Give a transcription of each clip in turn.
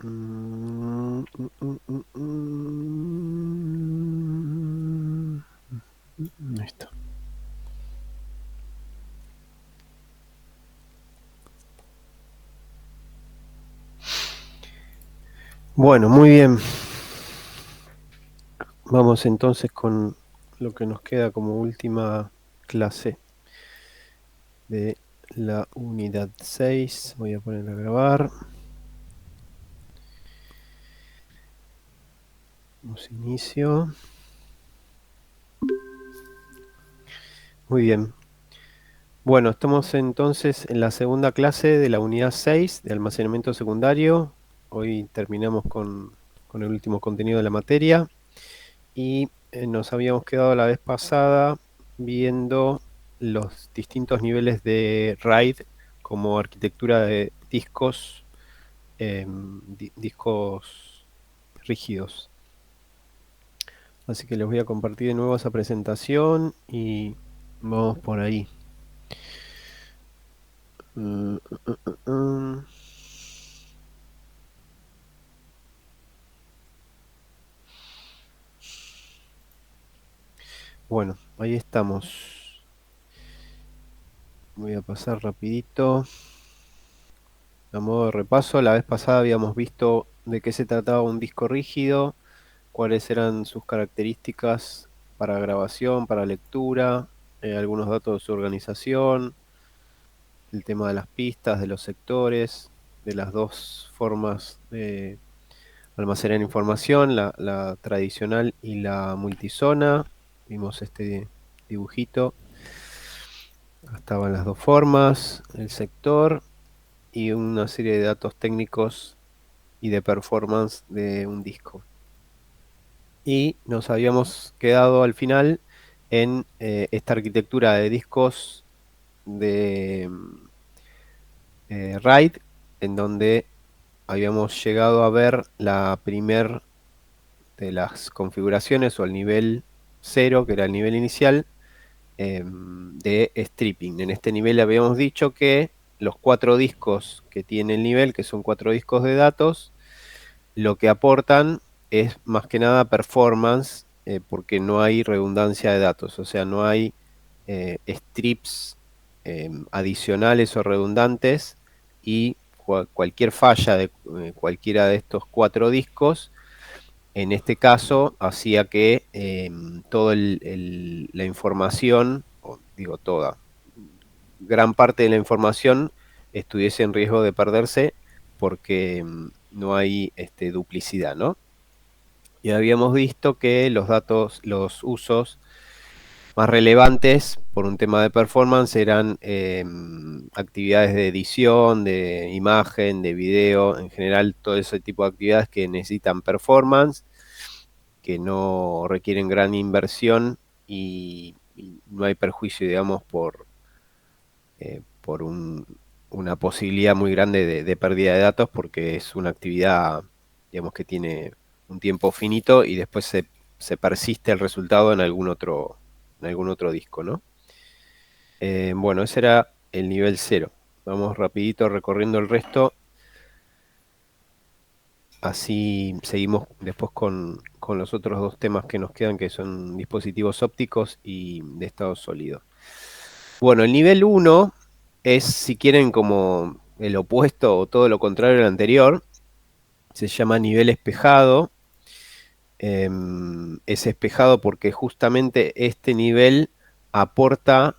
Ahí está. Bueno, muy bien. Vamos entonces con lo que nos queda como última clase de la unidad 6. Voy a poner a grabar. Damos inicio. Muy bien. Bueno, estamos entonces en la segunda clase de la unidad 6 de almacenamiento secundario. Hoy terminamos con el último contenido de la materia y nos habíamos quedado la vez pasada viendo los distintos niveles de RAID como arquitectura de discos, discos rígidos. Así que les voy a compartir de nuevo esa presentación y vamos por ahí. Bueno, ahí estamos. Voy a pasar rapidito. A modo de repaso, la vez pasada habíamos visto de qué se trataba un disco rígido, cuáles eran sus características para grabación, para lectura, algunos datos de su organización, el tema de las pistas, de los sectores, de las dos formas de almacenar información, la tradicional y la multizona. Vimos este dibujito. Estaban las dos formas, el sector y una serie de datos técnicos y de performance de un disco. Y nos habíamos quedado al final en esta arquitectura de discos de RAID, en donde habíamos llegado a ver la primer de las configuraciones o el nivel 0, que era el nivel inicial, de stripping. En este nivel habíamos dicho que los 4 discos que tiene el nivel, que son 4 discos de datos, lo que aportan es más que nada performance, porque no hay redundancia de datos, o sea, no hay strips adicionales o redundantes, y cualquier falla de cualquiera de estos 4 discos, en este caso, hacía que toda la información, o digo toda, gran parte de la información estuviese en riesgo de perderse porque no hay duplicidad, ¿no? Y habíamos visto que los datos, los usos más relevantes por un tema de performance eran actividades de edición, de imagen, de video, en general todo ese tipo de actividades que necesitan performance, que no requieren gran inversión y no hay perjuicio, digamos, por una posibilidad muy grande de pérdida de datos, porque es una actividad, digamos, que tiene un tiempo finito y después se persiste el resultado en algún otro disco, ¿no? Bueno, ese era el nivel 0. Vamos rapidito recorriendo el resto. Así seguimos después con los otros dos temas que nos quedan, que son dispositivos ópticos y de estado sólido. Bueno, el nivel 1 es, si quieren, como el opuesto o todo lo contrario al anterior. Se llama nivel espejado. Es espejado porque justamente este nivel aporta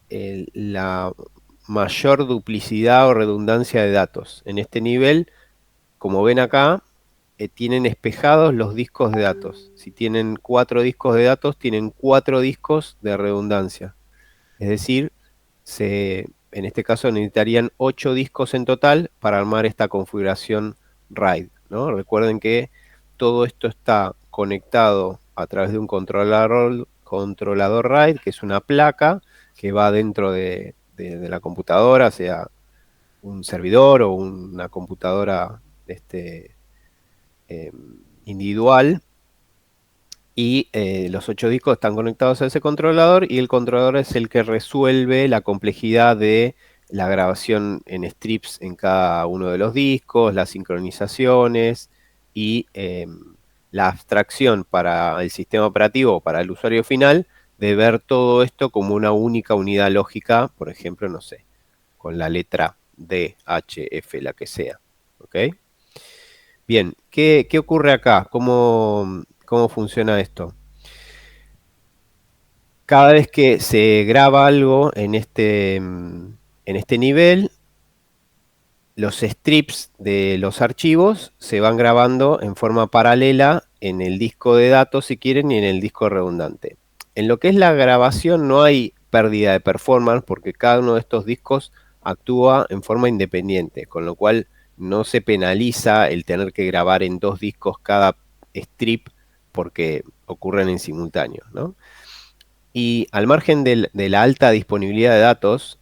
la mayor duplicidad o redundancia de datos. En este nivel, como ven acá, tienen espejados los discos de datos. Si tienen 4 discos de datos, tienen 4 discos de redundancia. Es decir, en este caso necesitarían 8 discos en total para armar esta configuración RAID, ¿no? Recuerden que todo esto está conectado a través de un controlador RAID, que es una placa que va dentro de la computadora, sea un servidor o una computadora individual, y los 8 discos están conectados a ese controlador, y el controlador es el que resuelve la complejidad de la grabación en strips en cada uno de los discos, las sincronizaciones y la abstracción para el sistema operativo o para el usuario final de ver todo esto como una única unidad lógica, por ejemplo, no sé, con la letra D, H, F, la que sea. ¿Ok? Bien, ¿qué ocurre acá? ¿Cómo funciona esto? Cada vez que se graba algo en este nivel, los strips de los archivos se van grabando en forma paralela en el disco de datos, si quieren, y en el disco redundante. En lo que es la grabación no hay pérdida de performance porque cada uno de estos discos actúa en forma independiente, con lo cual no se penaliza el tener que grabar en dos discos cada strip porque ocurren en simultáneo, ¿no? Y al margen de la alta disponibilidad de datos,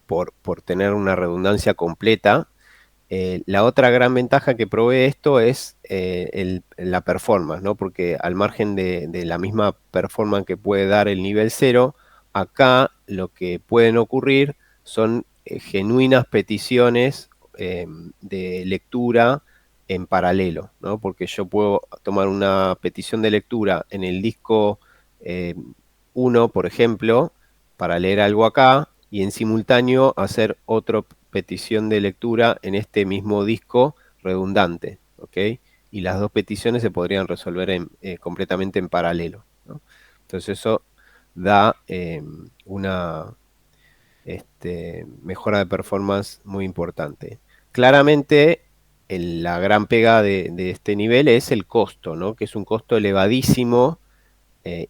por tener una redundancia completa, la otra gran ventaja que provee esto es la performance, ¿no? Porque al margen de la misma performance que puede dar el nivel cero, acá lo que pueden ocurrir son genuinas peticiones de lectura en paralelo, ¿no? Porque yo puedo tomar una petición de lectura en el disco 1, por ejemplo, para leer algo acá, y en simultáneo hacer otra petición de lectura en este mismo disco redundante, ¿ok? Y las dos peticiones se podrían resolver completamente en paralelo, ¿no? Entonces eso da una mejora de performance muy importante. Claramente, la gran pega de este nivel es el costo, ¿no? Que es un costo elevadísimo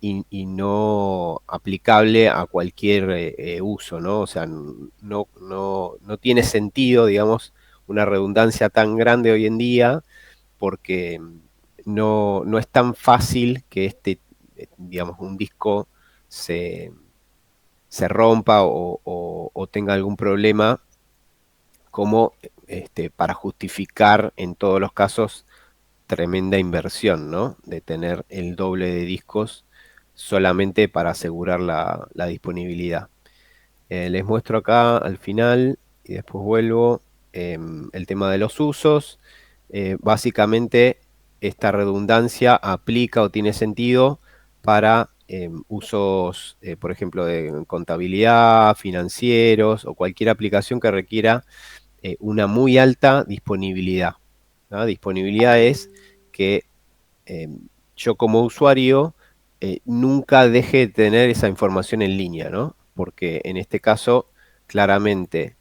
y no aplicable a cualquier uso, ¿no? O sea, no tiene sentido, digamos, una redundancia tan grande hoy en día porque no es tan fácil que digamos, un disco se, se rompa o tenga algún problema como para justificar en todos los casos tremenda inversión, ¿no? De tener el doble de discos solamente para asegurar la disponibilidad. Les muestro acá al final y después vuelvo el tema de los usos. Básicamente esta redundancia aplica o tiene sentido para usos, por ejemplo, de contabilidad, financieros o cualquier aplicación que requiera una muy alta disponibilidad, ¿no? Disponibilidad es que eh, yo como usuario nunca deje de tener esa información en línea, ¿no? Porque en este caso, claramente,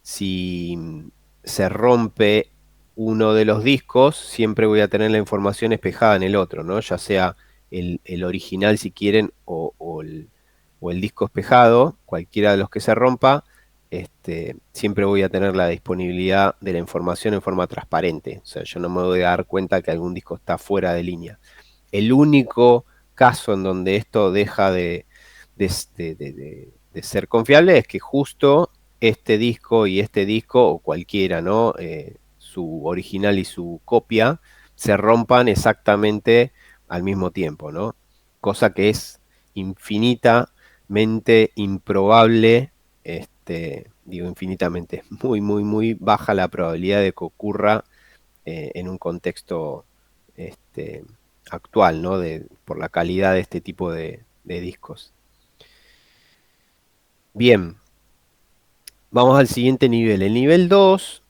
si se rompe uno de los discos, siempre voy a tener la información espejada en el otro, ¿no? Ya sea el original, si quieren, o el disco espejado, cualquiera de los que se rompa, siempre voy a tener la disponibilidad de la información en forma transparente. O sea, yo no me voy a dar cuenta que algún disco está fuera de línea. El único caso en donde esto deja de ser confiable es que justo este disco o cualquiera, ¿no? Su original y su copia se rompan exactamente al mismo tiempo, ¿no? Cosa que es infinitamente improbable, digo infinitamente, muy baja la probabilidad de que ocurra en un contexto este, actual, ¿no? Por la calidad de este tipo de discos. Bien, vamos al siguiente nivel. El nivel 2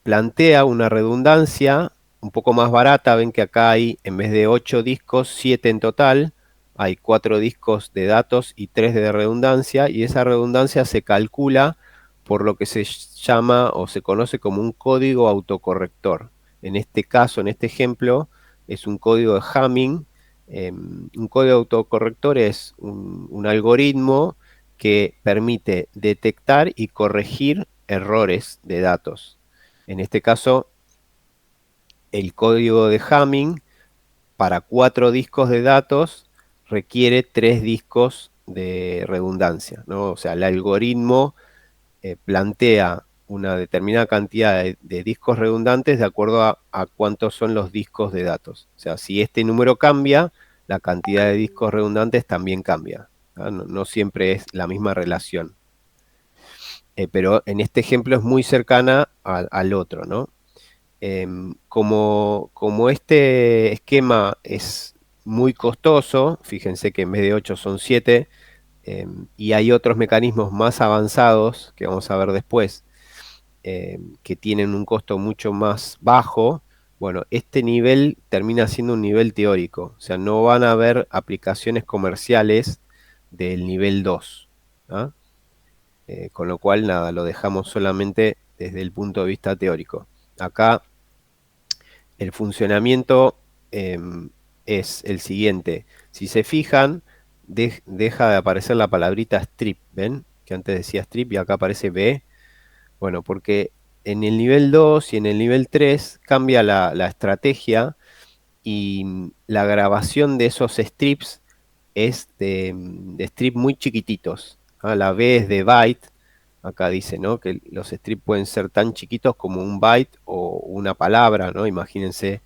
plantea una redundancia un poco más barata. Ven que acá hay, en vez de 8 discos, 7 en total. Hay 4 discos de datos y 3 de redundancia. Y esa redundancia se calcula por lo que se llama o se conoce como un código autocorrector. En este caso, en este ejemplo, es un código de Hamming. Un código autocorrector es un algoritmo que permite detectar y corregir errores de datos. En este caso, el código de Hamming para 4 discos de datos requiere 3 discos de redundancia, ¿no? O sea, el algoritmo plantea una determinada cantidad de discos redundantes de acuerdo a cuántos son los discos de datos. O sea, si este número cambia, la cantidad de discos redundantes también cambia, ¿no? No siempre es la misma relación. pero en este ejemplo es muy cercana al otro, ¿no? Como este esquema es muy costoso, fíjense que en vez de 8 son 7, y hay otros mecanismos más avanzados que vamos a ver después, que tienen un costo mucho más bajo. Bueno, este nivel termina siendo un nivel teórico, o sea, no van a haber aplicaciones comerciales del nivel 2, ¿ah? Con lo cual, nada, lo dejamos solamente desde el punto de vista teórico. Acá el funcionamiento es el siguiente. Si se fijan, deja de aparecer la palabrita strip, ¿ven? Que antes decía strip y acá aparece B. Bueno, porque en el nivel 2 y en el nivel 3 cambia la estrategia y la grabación de esos strips es de strips muy chiquititos. ¿Ah? La B es de byte. Acá dice, ¿no? Que los strips pueden ser tan chiquitos como un byte o una palabra, ¿no? Imagínense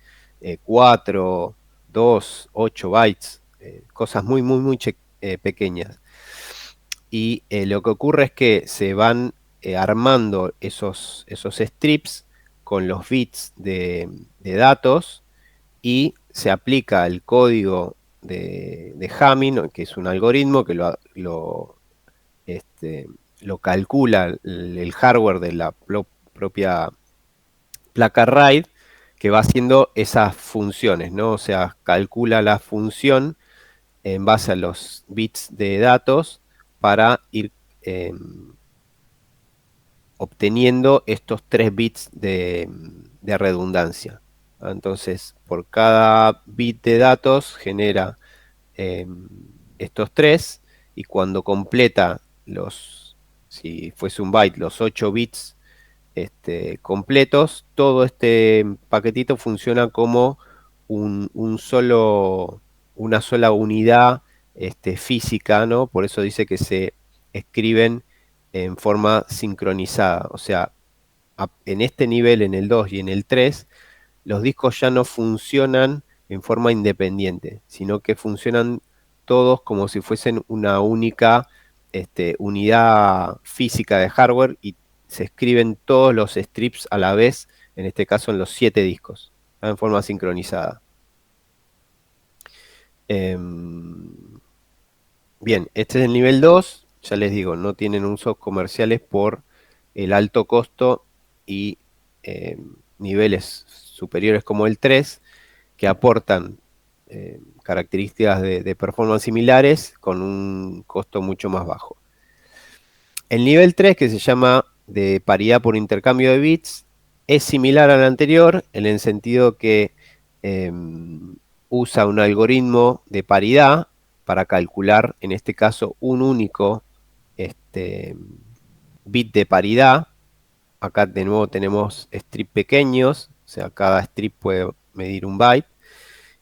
4, 2, 8 bytes, cosas muy, muy, muy pequeñas. Y lo que ocurre es que se van armando esos strips con los bits de datos y se aplica el código de Hamming, que es un algoritmo que este, lo calcula el hardware de la propia placa RAID, que va haciendo esas funciones, ¿no? O sea, calcula la función en base a los bits de datos para ir obteniendo estos 3 bits de redundancia. Entonces, por cada bit de datos genera eh, estos 3 y cuando completa si fuese un byte, los 8 bits completos, todo este paquetito funciona como un solo, una sola unidad física, ¿no? Por eso dice que se escriben en forma sincronizada. O sea, en este nivel, en el 2 y en el 3, los discos ya no funcionan en forma independiente, sino que funcionan todos como si fuesen una única unidad física de hardware y se escriben todos los strips a la vez, en este caso en los 7 discos, ¿tá? En forma sincronizada. Bien, este es el nivel 2, ya les digo, no tienen usos comerciales por el alto costo y niveles superiores como el 3 que aportan características de performance similares con un costo mucho más bajo. El nivel 3, que se llama de paridad por intercambio de bits, es similar al anterior en el sentido que eh, usa un algoritmo de paridad para calcular, en este caso, un único bit de paridad. Acá de nuevo tenemos strips pequeños, o sea, cada strip puede medir un byte.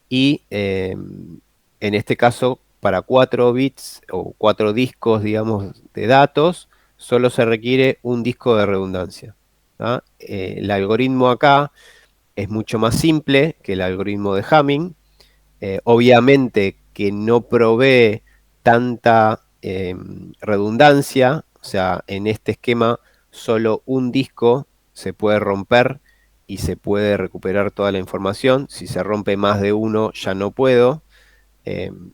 Y en este caso, para 4 bits o 4 discos, digamos, de datos, solo se requiere un disco de redundancia. ¿Ah? El algoritmo acá es mucho más simple que el algoritmo de Hamming. Obviamente que no provee tanta redundancia, o sea, en este esquema solo un disco se puede romper y se puede recuperar toda la información. Si se rompe más de uno ya no puedo,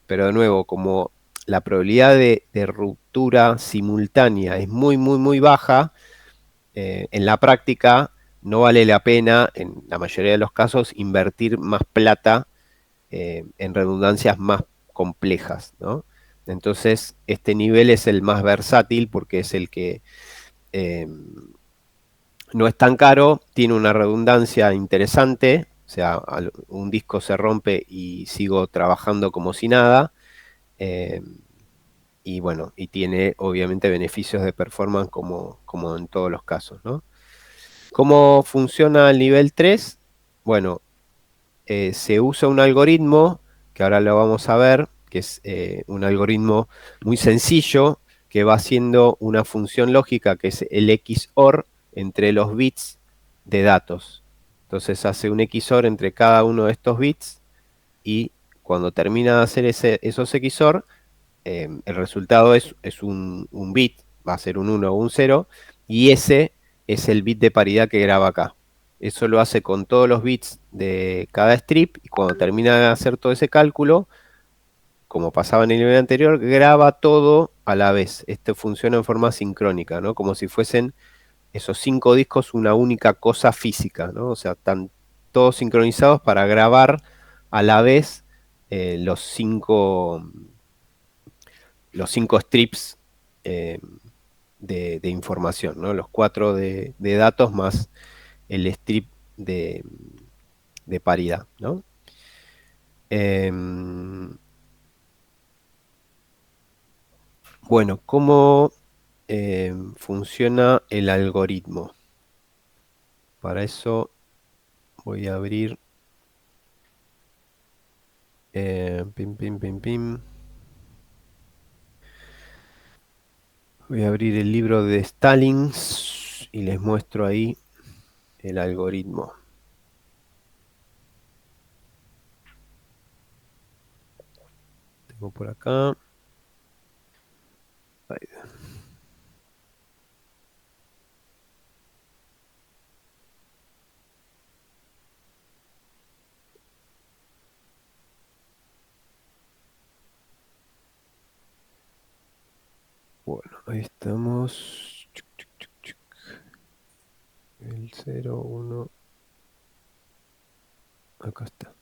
pero de nuevo, como la probabilidad de ruptura simultánea es muy, muy, muy baja, en la práctica no vale la pena, en la mayoría de los casos, invertir más plata en redundancias más complejas, ¿no? Entonces, este nivel es el más versátil porque es el que eh, no es tan caro, tiene una redundancia interesante, o sea, un disco se rompe y sigo trabajando como si nada, eh, y bueno, y tiene obviamente beneficios de performance como en todos los casos, ¿no? ¿Cómo funciona el nivel 3? Bueno, se usa un algoritmo, que ahora lo vamos a ver, que es un algoritmo muy sencillo, que va haciendo una función lógica, que es el XOR entre los bits de datos. Entonces hace un XOR entre cada uno de estos bits y cuando termina de hacer esos XOR, el resultado es un bit, va a ser un 1 o un 0, y ese es el bit de paridad que graba acá. Eso lo hace con todos los bits de cada strip y cuando termina de hacer todo ese cálculo, como pasaba en el nivel anterior, graba todo a la vez. Esto funciona en forma sincrónica, ¿no? Como si fuesen esos 5 discos una única cosa física, ¿no? O sea, están todos sincronizados para grabar a la vez los cinco strips eh, de información, ¿no? Los 4 de datos más el strip de, de paridad, ¿no? Em, bueno, ¿cómo funciona el algoritmo? Para eso voy a abrir pim, pim, pim, pim. Voy a abrir el libro de Stalin y les muestro ahí el algoritmo. Tengo por acá. Ahí. Bueno, ahí estamos. Chuc, chuc, chuc, chuc. El 0, 1. Acá está.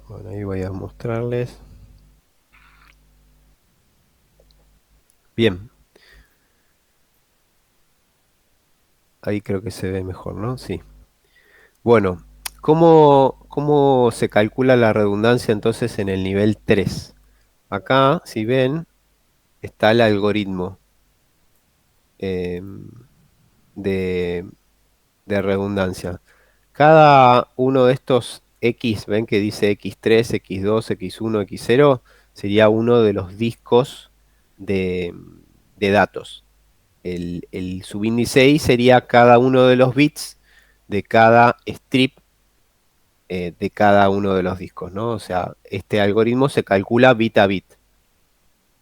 Bueno, ahí voy a mostrarles. Bien, ahí creo que se ve mejor, ¿no? Sí. Bueno, ¿cómo se calcula la redundancia entonces en el nivel 3? Acá, si ven, está el algoritmo eh, de, de redundancia. Cada uno de estos X, ven que dice X3, X2, X1, X0, sería uno de los discos de, de datos. El subíndice I sería cada uno de los bits de cada strip de cada uno de los discos, ¿no? O sea, este algoritmo se calcula bit a bit.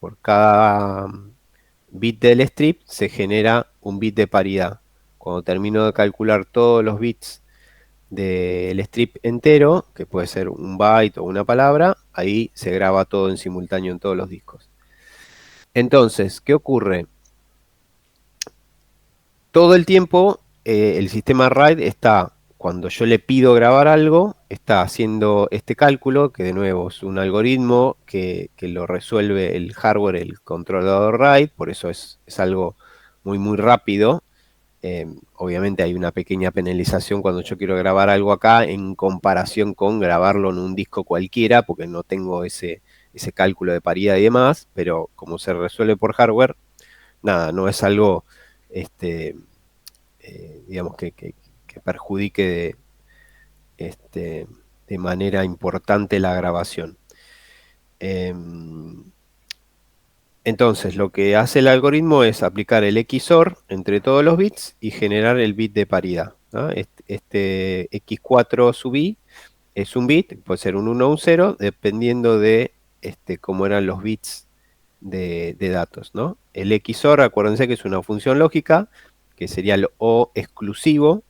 Por cada bit del strip se genera un bit de paridad. Cuando termino de calcular todos los bits del strip entero, que puede ser un byte o una palabra, ahí se graba todo en simultáneo en todos los discos. Entonces, ¿qué ocurre? Todo el tiempo el sistema RAID está, cuando yo le pido grabar algo, está haciendo este cálculo, que de nuevo es un algoritmo que lo resuelve el hardware, el controlador RAID, por eso es algo muy, muy rápido. Obviamente hay una pequeña penalización cuando yo quiero grabar algo acá en comparación con grabarlo en un disco cualquiera, porque no tengo ese cálculo de paridad y demás, pero como se resuelve por hardware, nada, no es algo, este, digamos, que perjudique de manera importante la grabación. Em, entonces, lo que hace el algoritmo es aplicar el XOR entre todos los bits y generar el bit de paridad, ¿no? Este X4 sub i es un bit, puede ser un 1 o un 0, dependiendo de cómo eran los bits de datos, ¿no? El XOR, acuérdense que es una función lógica, que sería el O exclusivo.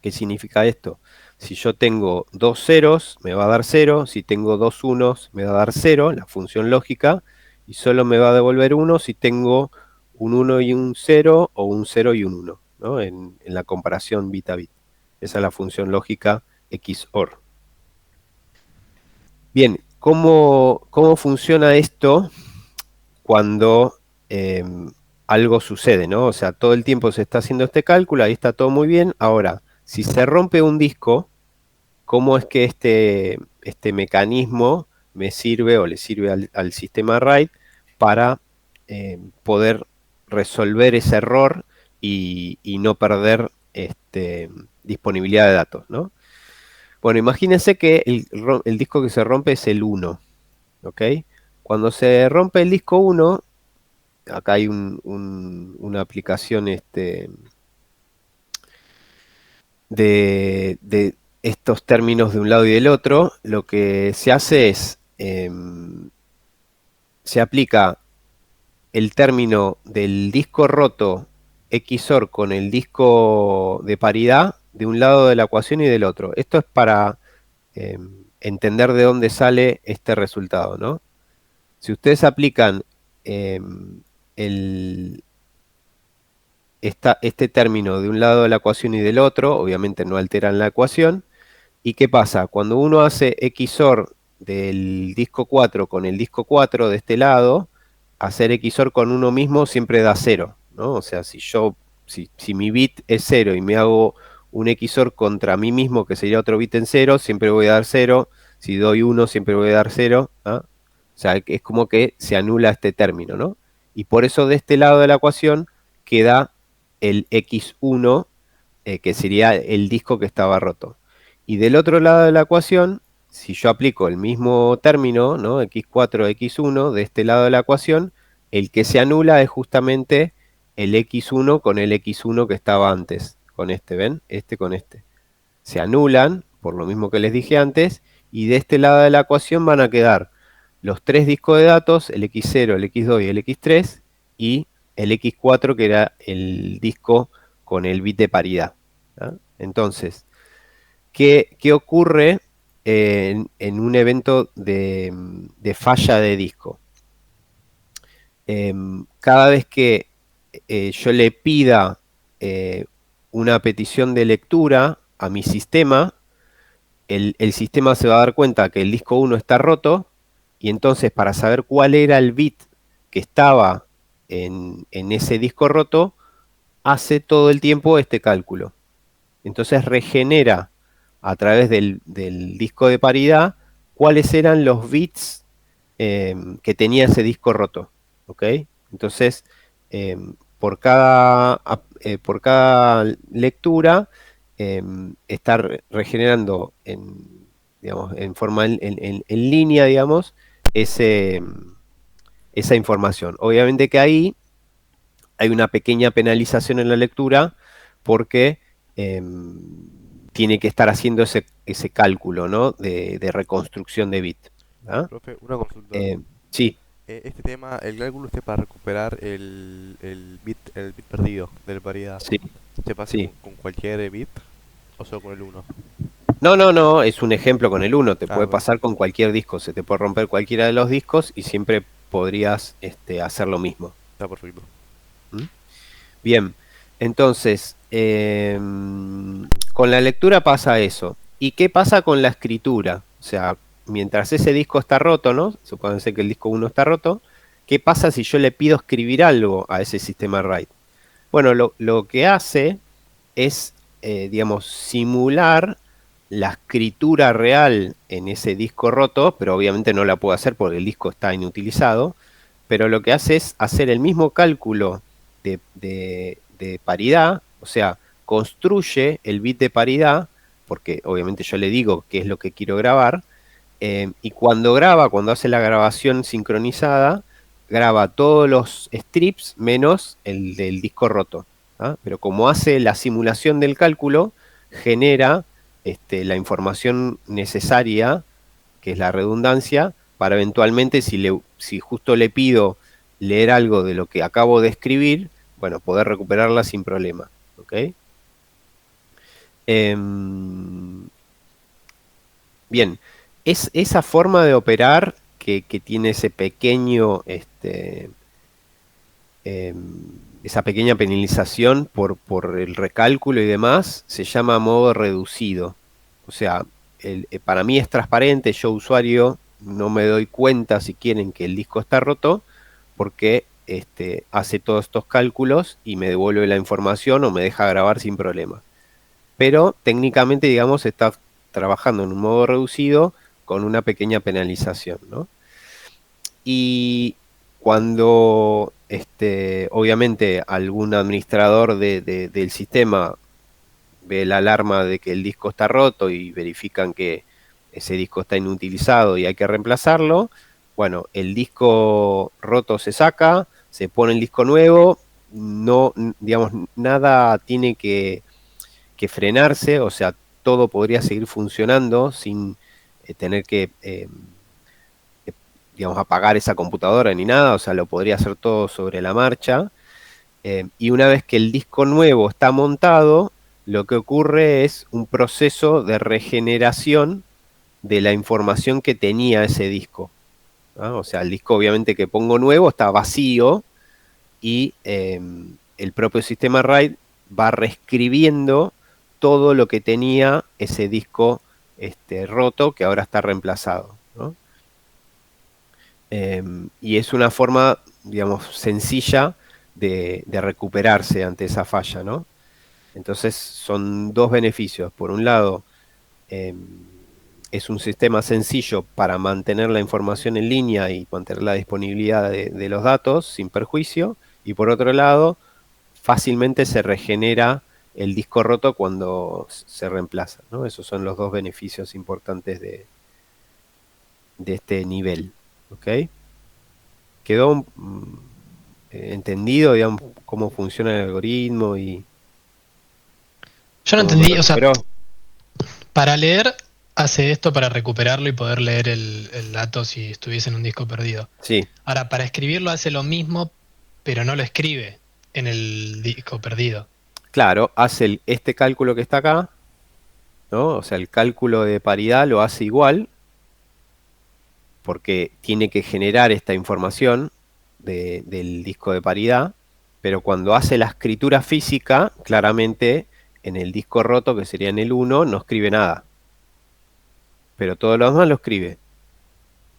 ¿Qué significa esto? Si yo tengo dos ceros, me va a dar 0. Si tengo dos unos, me va a dar 0, la función lógica. Y solo me va a devolver 1 si tengo un 1 y un 0 o un 0 y un 1, ¿no? En la comparación bit a bit. Esa es la función lógica XOR. Bien, ¿cómo funciona esto cuando algo sucede, ¿no? O sea, todo el tiempo se está haciendo este cálculo, ahí está todo muy bien. Ahora, si se rompe un disco, ¿cómo es que este mecanismo me sirve o le sirve al sistema RAID para poder resolver ese error y no perder disponibilidad de datos, ¿no? Bueno, imagínense que el disco que se rompe es el 1, ¿ok? Cuando se rompe el disco 1, acá hay una aplicación de estos términos de un lado y del otro, lo que se hace es, se aplica el término del disco roto XOR con el disco de paridad de un lado de la ecuación y del otro. Esto es para entender de dónde sale este resultado, ¿no? Si ustedes aplican el, este término de un lado de la ecuación y del otro, obviamente no alteran la ecuación. ¿Y qué pasa? Cuando uno hace XOR del disco 4 con el disco 4 de este lado, hacer XOR con uno mismo siempre da 0, ¿no? O sea, si mi bit es 0 y me hago un XOR contra mí mismo, que sería otro bit en 0, siempre voy a dar 0. Si doy 1, siempre voy a dar 0. ¿Ah? O sea, es como que se anula este término, ¿no? Y por eso de este lado de la ecuación queda el X1, que sería el disco que estaba roto. Y del otro lado de la ecuación, si yo aplico el mismo término, ¿no? X4, X1, de este lado de la ecuación, el que se anula es justamente el X1 con el X1 que estaba antes, con este, ¿ven? Este con este. Se anulan, por lo mismo que les dije antes, y de este lado de la ecuación van a quedar los tres discos de datos, el X0, el X2 y el X3, y el X4 que era el disco con el bit de paridad. ¿Ah? Entonces, ¿qué ocurre en un evento de falla de disco? Cada vez que yo le pida una petición de lectura a mi sistema, el sistema se va a dar cuenta que el disco 1 está roto, y entonces para saber cuál era el bit que estaba en ese disco roto, hace todo el tiempo este cálculo. Entonces regenera a través del disco de paridad cuáles eran los bits que tenía ese disco roto. ¿Ok? Entonces, eh, por cada lectura, está regenerando digamos, en forma en línea, digamos, esa información. Obviamente que ahí hay una pequeña penalización en la lectura porque eh, tiene que estar haciendo ese cálculo, ¿no? De reconstrucción de bit. ¿Ah? Profe, una consulta. Eh, sí, Este tema, el cálculo este para recuperar el bit perdido de la paridad, sí, ¿se pasa sí. con cualquier bit o solo con el uno? No, no, no, es un ejemplo con el uno. Te Ah, puede pasar con cualquier disco, se te puede romper cualquiera de los discos y siempre podrías hacer lo mismo. está perfecto. ¿Mm? Bien, entonces, con la lectura pasa eso. ¿Y qué pasa con la escritura? O sea, mientras ese disco está roto, ¿no? Supónganse que el disco uno está roto, ¿qué pasa si yo le pido escribir algo a ese sistema RAID? Bueno, lo que hace es, digamos, simular la escritura real en ese disco roto, pero obviamente no la puedo hacer porque el disco está inutilizado, pero lo que hace es hacer el mismo cálculo de paridad, o sea, construye el bit de paridad, porque obviamente yo le digo qué es lo que quiero grabar, y cuando graba, cuando hace la grabación sincronizada, graba todos los strips menos el del disco roto. ¿Ah? Pero como hace la simulación del cálculo, genera la información necesaria, que es la redundancia, para eventualmente, si justo le pido leer algo de lo que acabo de escribir, bueno, poder recuperarla sin problema. ¿Ok? Bien, es esa forma de operar que tiene ese pequeño, esa pequeña penalización por el recálculo y demás, se llama modo reducido. O sea, para mí es transparente, yo usuario no me doy cuenta si quieren que el disco está roto, porque hace todos estos cálculos y me devuelve la información o me deja grabar sin problema. Pero técnicamente, digamos, está trabajando en un modo reducido con una pequeña penalización, ¿no? Y cuando, obviamente, algún administrador del sistema ve la alarma de que el disco está roto y verifican que ese disco está inutilizado y hay que reemplazarlo, bueno, el disco roto se saca, se pone el disco nuevo, no, digamos, nada tiene que frenarse, o sea, todo podría seguir funcionando sin tener que, digamos, apagar esa computadora ni nada, o sea, lo podría hacer todo sobre la marcha. Y una vez que el disco nuevo está montado, lo que ocurre es un proceso de regeneración de la información que tenía ese disco, ¿no? O sea, el disco obviamente que pongo nuevo está vacío y el propio sistema RAID va reescribiendo todo lo que tenía ese disco roto que ahora está reemplazado, ¿no? Y es una forma, digamos, sencilla de recuperarse ante esa falla, ¿no? Entonces son dos beneficios. Por un lado, eh, es un sistema sencillo para mantener la información en línea y mantener la disponibilidad de los datos sin perjuicio. Y por otro lado, fácilmente se regenera el disco roto cuando se reemplaza, ¿no? Esos son los dos beneficios importantes de este nivel. ¿Ok? ¿Quedó entendido, digamos, cómo funciona el algoritmo y Yo no cómo me entendí, o sea, recuperó? para leer hace esto para recuperarlo y poder leer el dato si estuviese en un disco perdido. Sí, Ahora, para escribirlo hace lo mismo, pero no lo escribe en el disco perdido. claro, hace este cálculo que está acá, ¿no? O sea, el cálculo de paridad lo hace igual, porque tiene que generar esta información del disco de paridad, pero cuando hace la escritura física, claramente en el disco roto, que sería en el uno, no escribe nada, pero todo lo demás lo escribe.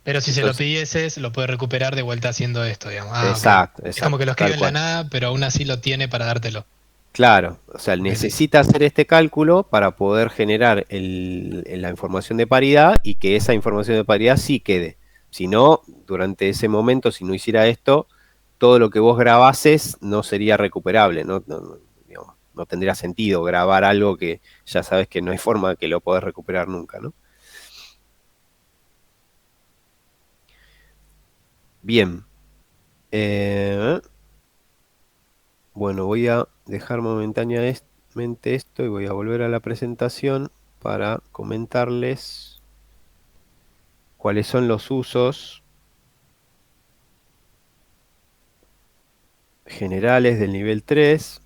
Pero si se lo Entonces, pidieses, lo puede recuperar de vuelta haciendo esto, digamos. Ah, ok. exacto, Es como que exacto, lo escribe tal en la cual. nada, pero aún así lo tiene para dártelo. Claro, o sea, Ok, sí. necesita hacer este cálculo para poder generar la información de paridad y que esa información de paridad sí quede. Si no, durante ese momento, si no hiciera esto, todo lo que vos grabases no sería recuperable, digamos, no tendría sentido grabar algo que ya sabes que no hay forma que lo podés recuperar nunca, ¿no? Bien. eh, bueno, voy a dejar momentáneamente esto y voy a volver a la presentación para comentarles cuáles son los usos generales del nivel 3.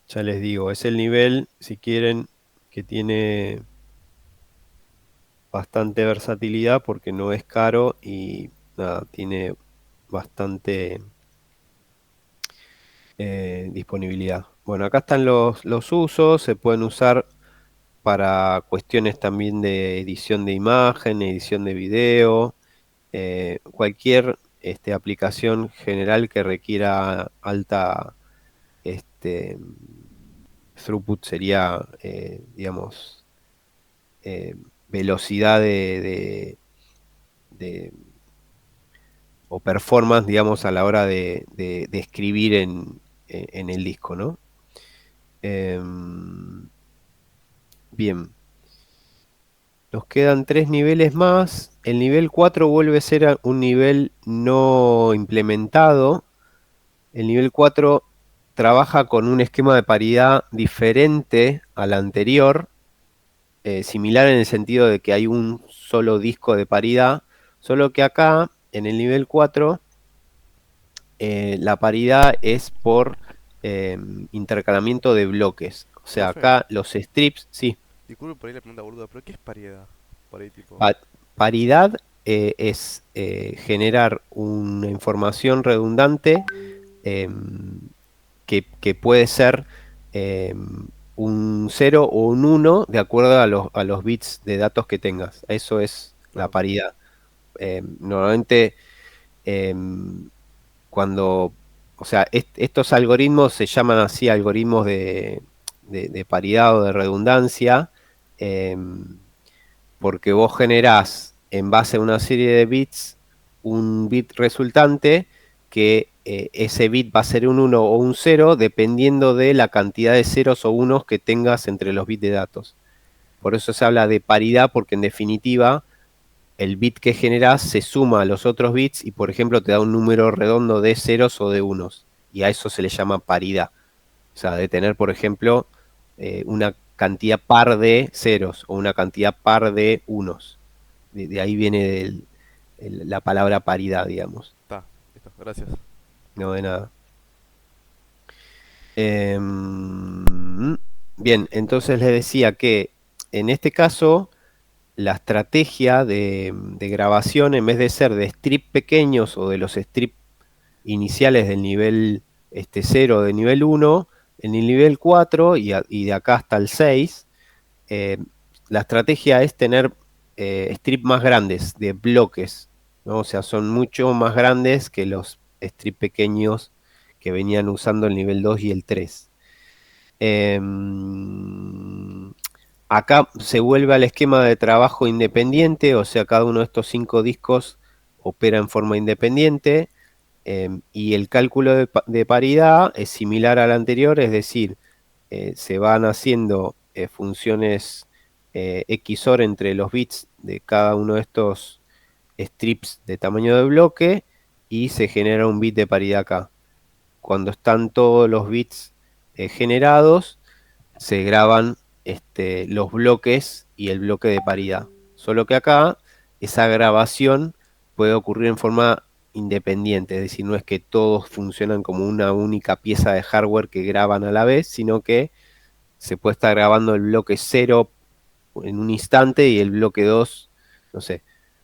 Ya les digo, es el nivel, si quieren, que tiene bastante versatilidad porque no es caro y nada, tiene bastante disponibilidad. Bueno, acá están los usos, se pueden usar para cuestiones también de edición de imagen, edición de video, cualquier aplicación general que requiera alta throughput sería, digamos, velocidad de- o performance, digamos, a la hora de escribir en el disco, ¿no? Bien, nos quedan tres niveles más. El nivel 4 vuelve a ser un nivel no implementado. El nivel 4 trabaja con un esquema de paridad diferente al anterior, similar en el sentido de que hay un solo disco de paridad, solo que acá, en el nivel 4, la paridad es por intercalamiento de bloques. O sea, Profe, acá los strips, sí, disculpe por ahí la pregunta boluda, pero ¿qué es paridad? Por ahí tipo... pa- paridad es generar una información redundante que puede ser un 0 o un 1 de acuerdo a los bits de datos que tengas. Eso es la Claro. paridad. Normalmente eh, cuando, o sea, estos algoritmos se llaman así algoritmos de paridad o de redundancia, eh, porque vos generás en base a una serie de bits un bit resultante que ese bit va a ser un 1 o un 0 dependiendo de la cantidad de ceros o unos que tengas entre los bits de datos. Por eso se habla de paridad porque en definitiva el bit que generás se suma a los otros bits y por ejemplo te da un número redondo de ceros o de unos y a eso se le llama paridad. sea, de tener, por ejemplo, una cantidad par de ceros o una cantidad par de unos. De ahí viene la palabra paridad, digamos. Está, listo, gracias. No de nada. Bien, entonces les decía que en este caso la estrategia de grabación, en vez de ser de strip pequeños o de los strip iniciales del nivel 0 de nivel 1, en el nivel 4 y de acá hasta el 6, la estrategia es tener strip más grandes, de bloques, ¿no? O sea, son mucho más grandes que los strip pequeños que venían usando el nivel 2 y el 3. Acá se vuelve al esquema de trabajo independiente, o sea, cada uno de estos 5 discos opera en forma independiente, y el cálculo de paridad es similar al anterior, es decir, se van haciendo funciones XOR entre los bits de cada uno de estos strips de tamaño de bloque y se genera un bit de paridad acá. Cuando están todos los bits generados, se graban los bloques y el bloque de paridad. Solo que acá esa grabación puede ocurrir en forma independiente, es decir, no es que todos funcionan como una única pieza de hardware que graban a la vez, sino que se puede estar grabando el bloque 0 en un instante y el bloque 2, no sé,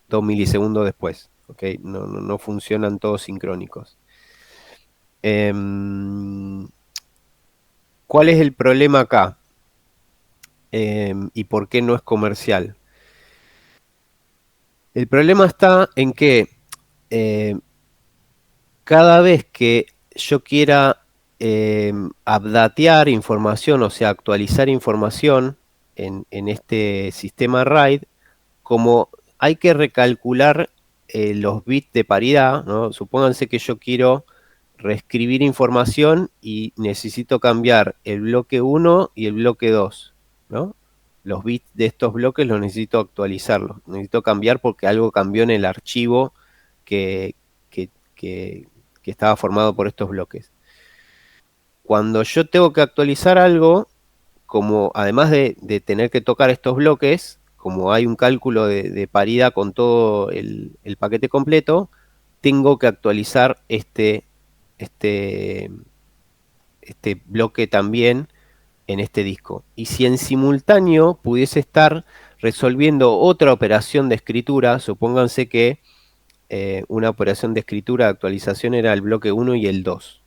2 milisegundos después. ¿Okay? No funcionan todos sincrónicos. ¿Cuál es el problema acá? ¿Y por qué no es comercial? El problema está en que cada vez que yo quiera updatear información, o sea, actualizar información en este sistema RAID, como hay que recalcular los bits de paridad, ¿no? Supónganse que yo quiero reescribir información y necesito cambiar el bloque 1 y el bloque 2, ¿no? Los bits de estos bloques los necesito actualizarlos, necesito cambiar porque algo cambió en el archivo que, que, que, que estaba formado por estos bloques. Cuando yo tengo que actualizar algo, como además de tener que tocar estos bloques, como hay un cálculo de paridad con todo el paquete completo, tengo que actualizar este bloque también en este disco. Y si en simultáneo pudiese estar resolviendo otra operación de escritura, supónganse que una operación de escritura de actualización era el bloque 1 y el 2.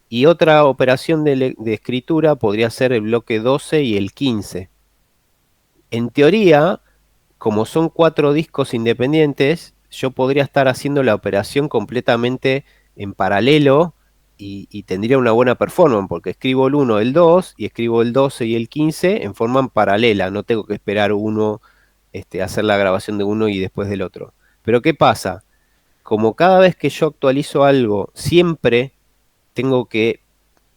Y otra operación de escritura podría ser el bloque 12 y el 15. En teoría, como son 4 discos independientes, yo podría estar haciendo la operación completamente en paralelo y tendría una buena performance, porque escribo el 1, el 2, y escribo el 12 y el 15 en forma paralela, no tengo que esperar uno, hacer la grabación de uno y después del otro. Pero ¿qué pasa? Como cada vez que yo actualizo algo, siempre tengo que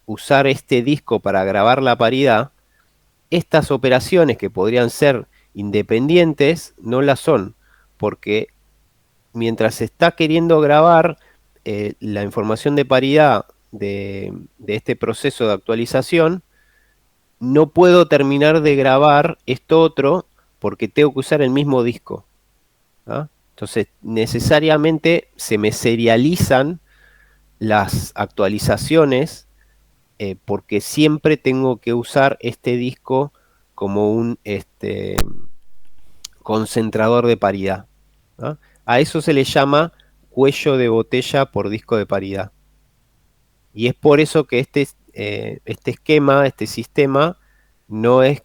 usar este disco para grabar la paridad, estas operaciones que podrían ser independientes no las son, porque mientras se está queriendo grabar la información de paridad de este proceso de actualización, no puedo terminar de grabar esto otro porque tengo que usar el mismo disco. ¿Ah? Entonces, necesariamente se me serializan las actualizaciones porque siempre tengo que usar este disco como un concentrador de paridad, ¿no? A eso se le llama cuello de botella por disco de paridad. Y es por eso que este esquema, este sistema, no es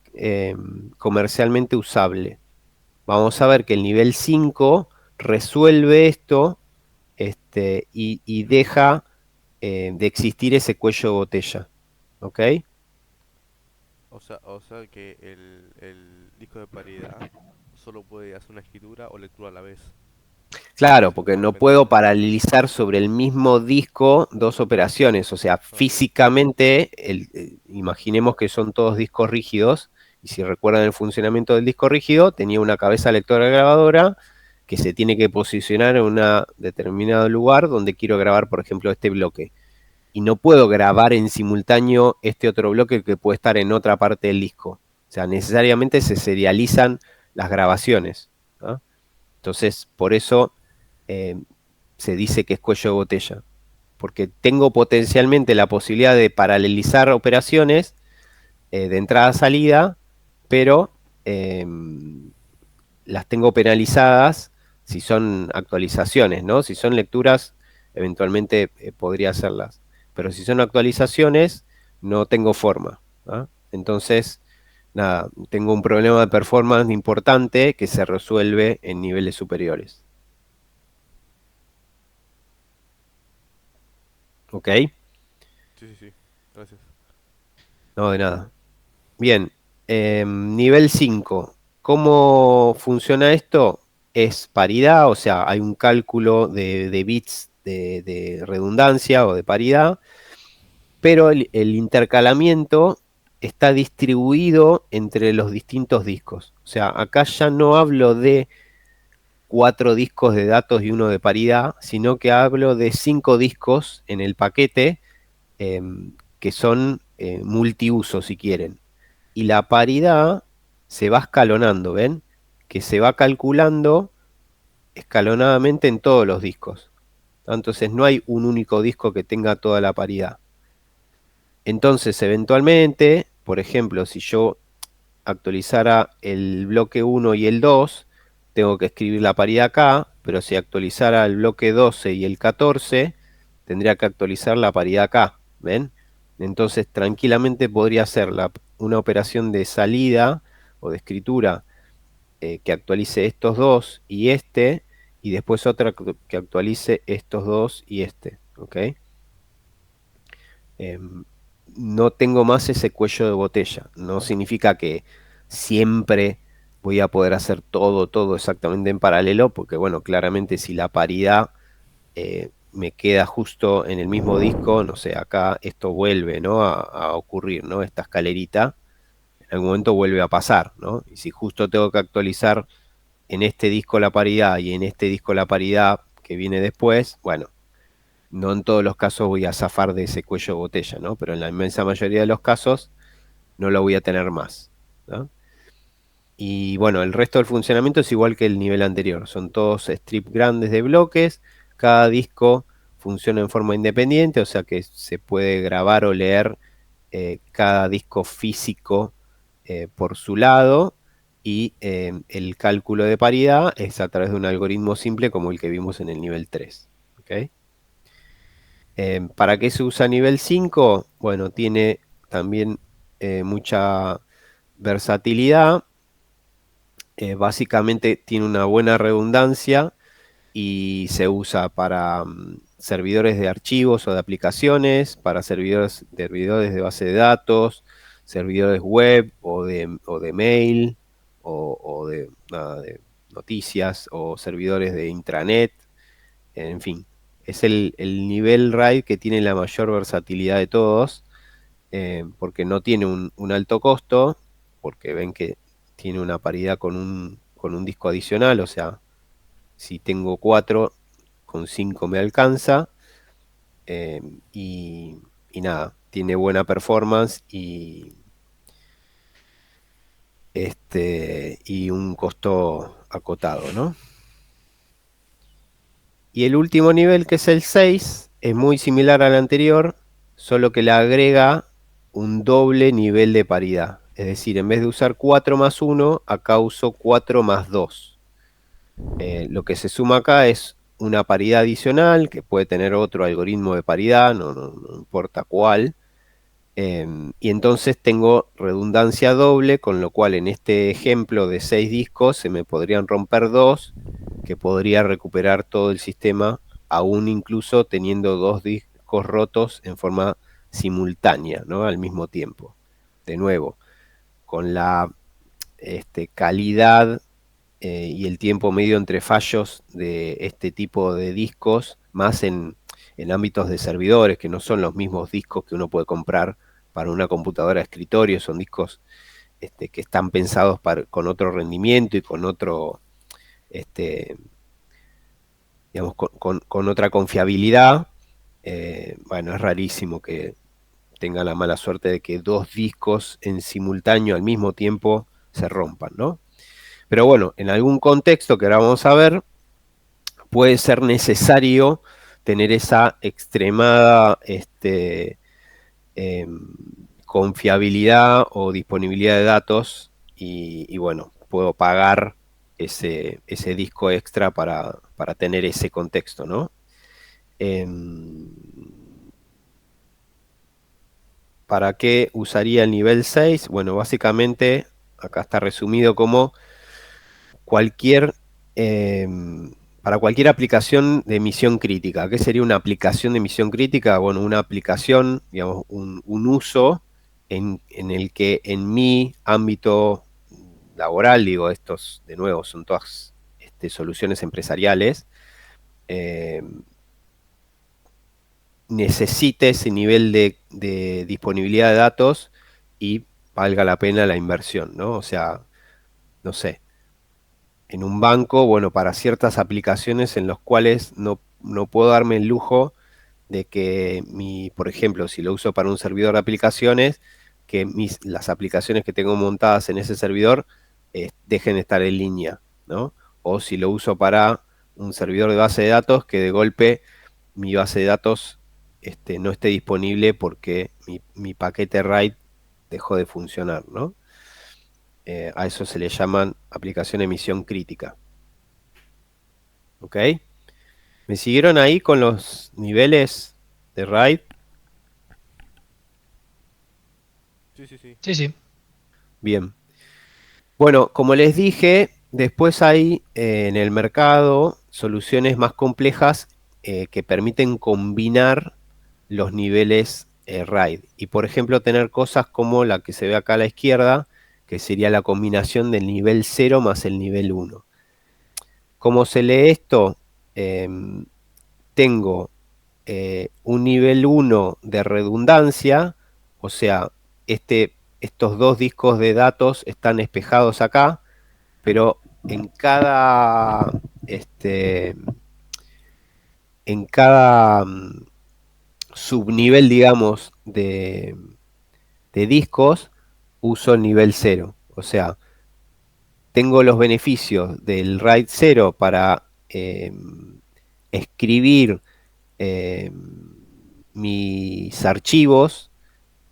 comercialmente usable. Vamos a ver que el nivel 5 resuelve esto y deja de existir ese cuello de botella. ¿Ok? O sea que el disco de paridad solo puede hacer una escritura o lectura a la vez. Claro, Eso porque estaba no pensando. puedo paralelizar sobre el mismo disco dos operaciones. O sea, Ah, físicamente, imaginemos que son todos discos rígidos, y si recuerdan el funcionamiento del disco rígido, tenía una cabeza lectora grabadora que se tiene que posicionar en un determinado lugar donde quiero grabar, por ejemplo, este bloque. y no puedo grabar en simultáneo este otro bloque que puede estar en otra parte del disco. O sea, necesariamente se serializan las grabaciones, ¿no? Entonces, por eso eh, se dice que es cuello de botella, porque tengo potencialmente la posibilidad de paralelizar operaciones de entrada a salida, pero eh, las tengo penalizadas si son actualizaciones, ¿no? Si son lecturas, eventualmente podría hacerlas, pero si son actualizaciones, no tengo forma, ¿ah? Entonces, nada, tengo un problema de performance importante que se resuelve en niveles superiores. ¿Ok? Sí, sí, sí. Gracias. No, de nada. Bien, nivel 5. ¿Cómo funciona esto? Es paridad, o sea, hay un cálculo de bits de redundancia o de paridad, pero el intercalamiento está distribuido entre los distintos discos. O sea, acá ya no hablo de 4 discos de datos y uno de paridad, sino que hablo de 5 discos en el paquete que son multiuso, si quieren. Y la paridad se va escalonando, ¿ven? Que se va calculando escalonadamente en todos los discos. Entonces no hay un único disco que tenga toda la paridad. Entonces, eventualmente, por ejemplo, si yo actualizara el bloque 1 y el 2, tengo que escribir la paridad acá, pero si actualizara el bloque 12 y el 14, tendría que actualizar la paridad acá, ¿ven? Entonces, tranquilamente podría hacer una operación de salida o de escritura que actualice estos dos y este, y después otra que actualice estos dos y este, ¿ok? Em, no tengo más ese cuello de botella. No significa que siempre voy a poder hacer todo exactamente en paralelo, porque bueno, claramente si la paridad me queda justo en el mismo disco, no sé, acá esto vuelve, ¿no? A ocurrir, ¿no? Esta escalerita, en algún momento vuelve a pasar, ¿no? Y si justo tengo que actualizar en este disco la paridad y en este disco la paridad que viene después, bueno, no en todos los casos voy a zafar de ese cuello de botella, ¿no? Pero en la inmensa mayoría de los casos no lo voy a tener más, ¿no? Y bueno, el resto del funcionamiento es igual que el nivel anterior. Son todos strips grandes de bloques. Cada disco funciona en forma independiente, o sea que se puede grabar o leer cada disco físico por su lado. Y el cálculo de paridad es a través de un algoritmo simple como el que vimos en el nivel 3. ¿Ok? ¿Para qué se usa nivel 5? Bueno, tiene también mucha versatilidad. Básicamente tiene una buena redundancia y se usa para servidores de archivos o de aplicaciones, para servidores de base de datos, servidores web o de mail o de noticias o servidores de intranet, en fin. Es el nivel RAID que tiene la mayor versatilidad de todos, porque no tiene un alto costo, porque ven que tiene una paridad con un disco adicional, o sea, si tengo 4, con 5 me alcanza, eh, y, y nada, tiene buena performance y un costo acotado, ¿no? Y el último nivel, que es el 6, es muy similar al anterior, solo que le agrega un doble nivel de paridad. Es decir, en vez de usar 4 más 1, acá uso 4 más 2. Lo que se suma acá es una paridad adicional, que puede tener otro algoritmo de paridad, no importa cuál. Y entonces tengo redundancia doble, con lo cual en este ejemplo de 6 discos se me podrían romper 2, que podría recuperar todo el sistema, aún incluso teniendo 2 discos rotos en forma simultánea, ¿no? Al mismo tiempo. De nuevo, con la calidad y el tiempo medio entre fallos de este tipo de discos, más en ámbitos de servidores, que no son los mismos discos que uno puede comprar para una computadora de escritorio, son discos que están pensados con otro rendimiento y con otro, este, digamos, con otra confiabilidad. bueno, es rarísimo que tenga la mala suerte de que dos discos en simultáneo al mismo tiempo se rompan, ¿no? Pero bueno, en algún contexto que ahora vamos a ver, puede ser necesario tener esa extremada confiabilidad o disponibilidad de datos y bueno, puedo pagar ese disco extra para tener ese contexto, ¿no? Em, ¿Para qué usaría el nivel 6? Bueno, básicamente acá está resumido como cualquier, para cualquier aplicación de misión crítica. ¿Qué sería una aplicación de misión crítica? Bueno, una aplicación, digamos, un uso en el que en mi ámbito laboral, digo, estos de nuevo son todas soluciones empresariales, eh, necesite ese nivel de disponibilidad de datos y valga la pena la inversión, ¿no? O sea, no sé, en un banco, bueno, para ciertas aplicaciones en los cuales no puedo darme el lujo de que por ejemplo, si lo uso para un servidor de aplicaciones, que las aplicaciones que tengo montadas en ese servidor dejen de estar en línea, ¿no? O si lo uso para un servidor de base de datos, que de golpe mi base de datos no esté disponible porque mi paquete RAID dejó de funcionar, ¿no? A eso se le llaman aplicación de misión crítica. ¿Ok? ¿Me siguieron ahí con los niveles de RAID? Sí, sí, sí. Sí, sí. Bien. Bueno, como les dije, después hay en el mercado soluciones más complejas que permiten combinar los niveles RAID. Y por ejemplo, tener cosas como la que se ve acá a la izquierda, que sería la combinación del nivel 0 más el nivel 1. ¿Cómo se lee esto? Tengo un nivel 1 de redundancia, o sea, estos dos discos de datos están espejados acá, pero en cada subnivel, digamos, de discos, uso el nivel 0. O sea, tengo los beneficios del RAID 0 para escribir eh, mis archivos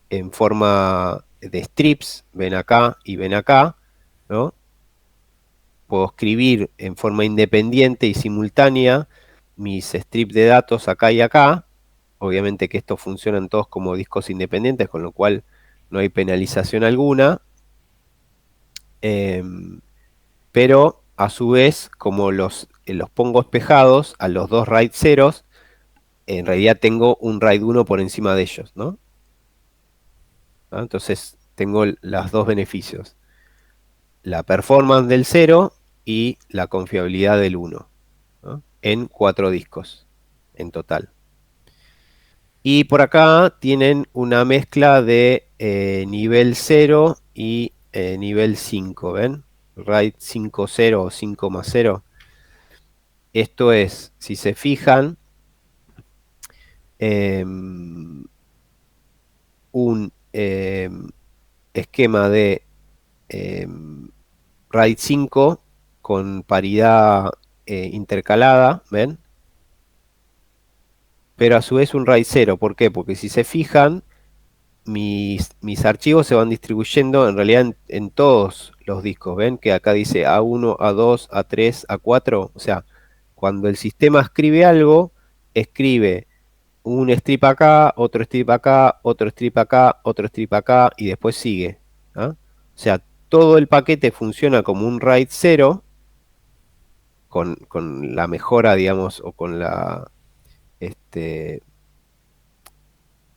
en forma de strips, ven acá y ven acá, ¿no? Puedo escribir en forma independiente y simultánea mis strips de datos acá y acá. Obviamente que estos funcionan todos como discos independientes, con lo cual no hay penalización alguna. Pero a su vez, como los pongo espejados a los dos RAID ceros, en realidad tengo un RAID 1 por encima de ellos, ¿no? ¿Ah? Entonces tengo los dos beneficios. La performance del 0 y la confiabilidad del 1, ¿no? En 4 discos en total. Y por acá tienen una mezcla de nivel 0 y nivel 5, ¿ven? RAID 5.0 o 5+0. Esto es, si se fijan, un esquema de RAID 5 con paridad intercalada, ¿ven? Pero a su vez un RAID 0. ¿Por qué? Porque si se fijan, mis archivos se van distribuyendo en realidad en todos los discos. ¿Ven? Que acá dice A1, A2, A3, A4. O sea, cuando el sistema escribe algo, escribe un strip acá, otro strip acá, otro strip acá, otro strip acá, y después sigue. ¿Ah? O sea, todo el paquete funciona como un RAID 0, con la mejora, digamos, o con la este,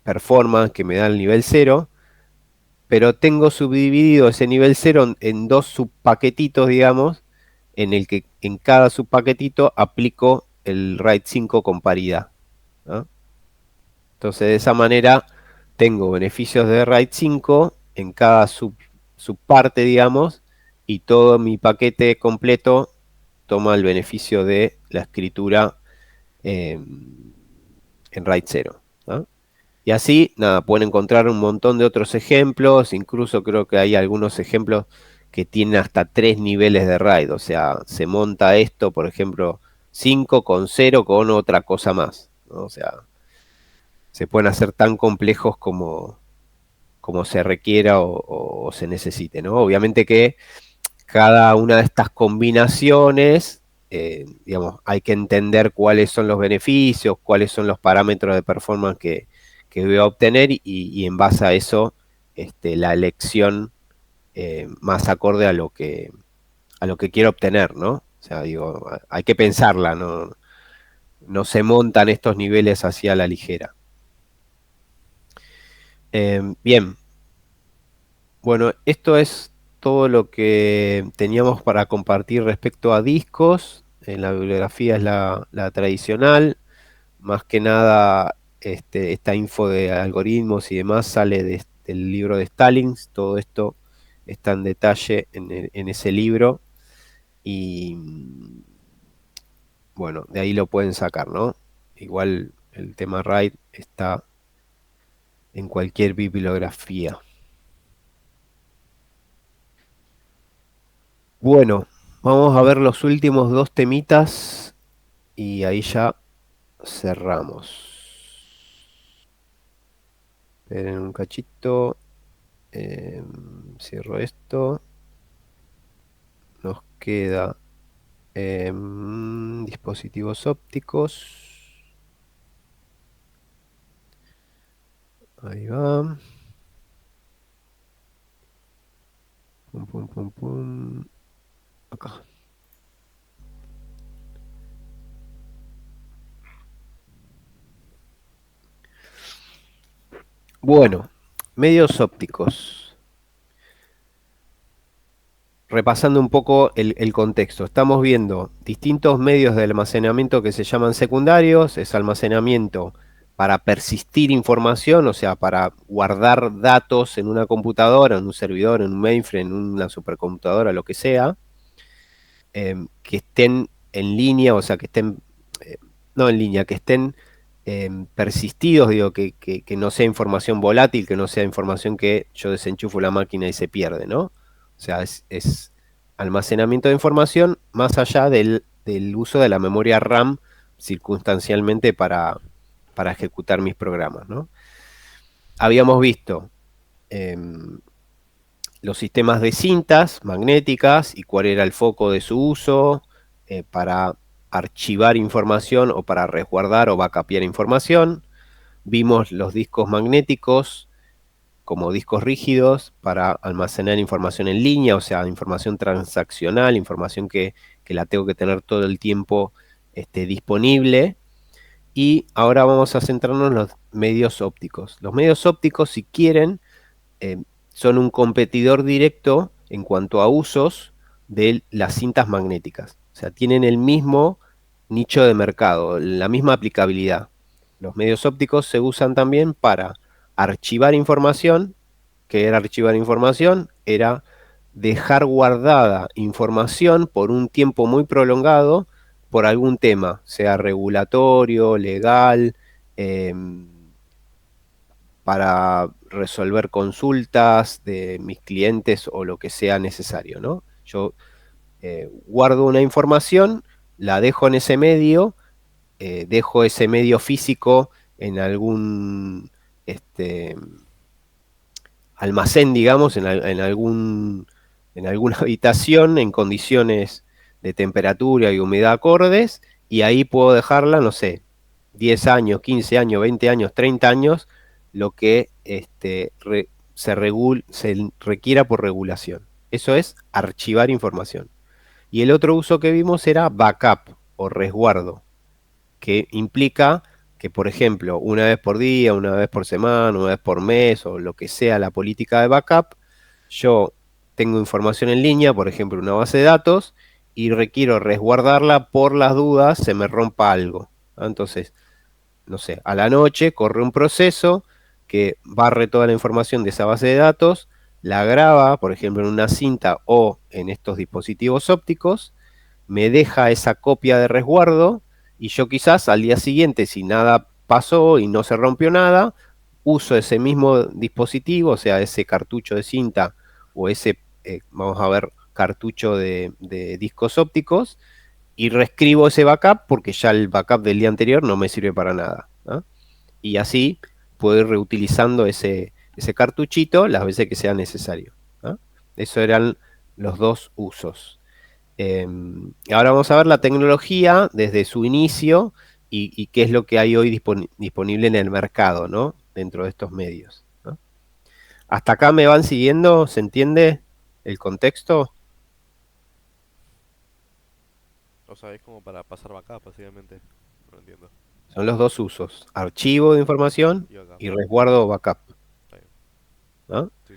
performance que me da el nivel 0, pero tengo subdividido ese nivel 0 en dos subpaquetitos, digamos, en el que en cada subpaquetito aplico el RAID 5 con paridad, ¿no? Entonces, de esa manera tengo beneficios de RAID 5 en cada subparte, digamos, y todo mi paquete completo toma el beneficio de la escritura en RAID 0, ¿no? Y así, nada, pueden encontrar un montón de otros ejemplos, incluso creo que hay algunos ejemplos que tienen hasta 3 niveles de RAID, o sea, se monta esto, por ejemplo, 5 con 0 con otra cosa más, ¿no? O sea, se pueden hacer tan complejos como se requiera o se necesite, ¿no? Obviamente que cada una de estas combinaciones, digamos, hay que entender cuáles son los beneficios, cuáles son los parámetros de performance que voy a obtener y en base a eso, la elección más acorde a lo que quiero obtener, ¿no? O sea, digo, hay que pensarla, ¿no? No se montan estos niveles hacia la ligera. Bien, bueno, esto es todo lo que teníamos para compartir respecto a discos. La bibliografía es la tradicional. Más que nada, esta info de algoritmos y demás sale del libro de Stallings. Todo esto está en detalle en ese libro. Y bueno, de ahí lo pueden sacar, ¿no? Igual el tema RAID está en cualquier bibliografía. Bueno, vamos a ver los últimos dos temitas y ahí ya cerramos. Esperen un cachito. Cierro esto. Nos queda dispositivos ópticos. Ahí va. Pum, pum, pum, pum. Acá. Bueno, medios ópticos. Repasando un poco el contexto, estamos viendo distintos medios de almacenamiento que se llaman secundarios, es almacenamiento para persistir información, o sea, para guardar datos en una computadora, en un servidor, en un mainframe, en una supercomputadora, lo que sea, que estén en línea, o sea, que estén, no en línea, que estén persistidos, digo, que no sea información volátil, que no sea información que yo desenchufo la máquina y se pierde, ¿no? O sea, es almacenamiento de información más allá del uso de la memoria RAM circunstancialmente para ejecutar mis programas, ¿no? Habíamos visto los sistemas de cintas magnéticas y cuál era el foco de su uso para archivar información o para resguardar o backupear información. Vimos los discos magnéticos como discos rígidos para almacenar información en línea, o sea, información transaccional, información que la tengo que tener todo el tiempo disponible. Y ahora vamos a centrarnos en los medios ópticos. Los medios ópticos, si quieren, eh, son un competidor directo en cuanto a usos de las cintas magnéticas. O sea, tienen el mismo nicho de mercado, la misma aplicabilidad. Los medios ópticos se usan también para archivar información. ¿Qué era archivar información? Era dejar guardada información por un tiempo muy prolongado por algún tema, sea regulatorio, legal, eh, para resolver consultas de mis clientes o lo que sea necesario, ¿no? Yo guardo una información, la dejo en ese medio, dejo ese medio físico en algún almacén, digamos, en alguna habitación en condiciones de temperatura y humedad acordes, y ahí puedo dejarla, no sé, 10 años, 15 años, 20 años, 30 años, lo que se requiera por regulación. Eso es archivar información. Y el otro uso que vimos era backup o resguardo, que implica que, por ejemplo, una vez por día, una vez por semana, una vez por mes o lo que sea la política de backup, yo tengo información en línea, por ejemplo, una base de datos, y requiero resguardarla por las dudas se me rompa algo. Entonces, no sé, a la noche corre un proceso que barre toda la información de esa base de datos, la graba, por ejemplo, en una cinta o en estos dispositivos ópticos, me deja esa copia de resguardo y yo quizás al día siguiente, si nada pasó y no se rompió nada, uso ese mismo dispositivo, o sea, ese cartucho de cinta o ese, vamos a ver, cartucho de discos ópticos, y reescribo ese backup porque ya el backup del día anterior no me sirve para nada, ¿no? Y así puedo ir reutilizando ese cartuchito las veces que sea necesario, ¿no? Eso eran los dos usos. Ahora vamos a ver la tecnología desde su inicio y qué es lo que hay hoy disponible en el mercado, ¿no? Dentro de estos medios, ¿no? ¿Hasta acá me van siguiendo? ¿Se entiende el contexto? O sea, es como para pasar backup, básicamente. No lo entiendo. Son los dos usos: archivo de información Y backup. y resguardo backup, Está bien. ¿no? Sí,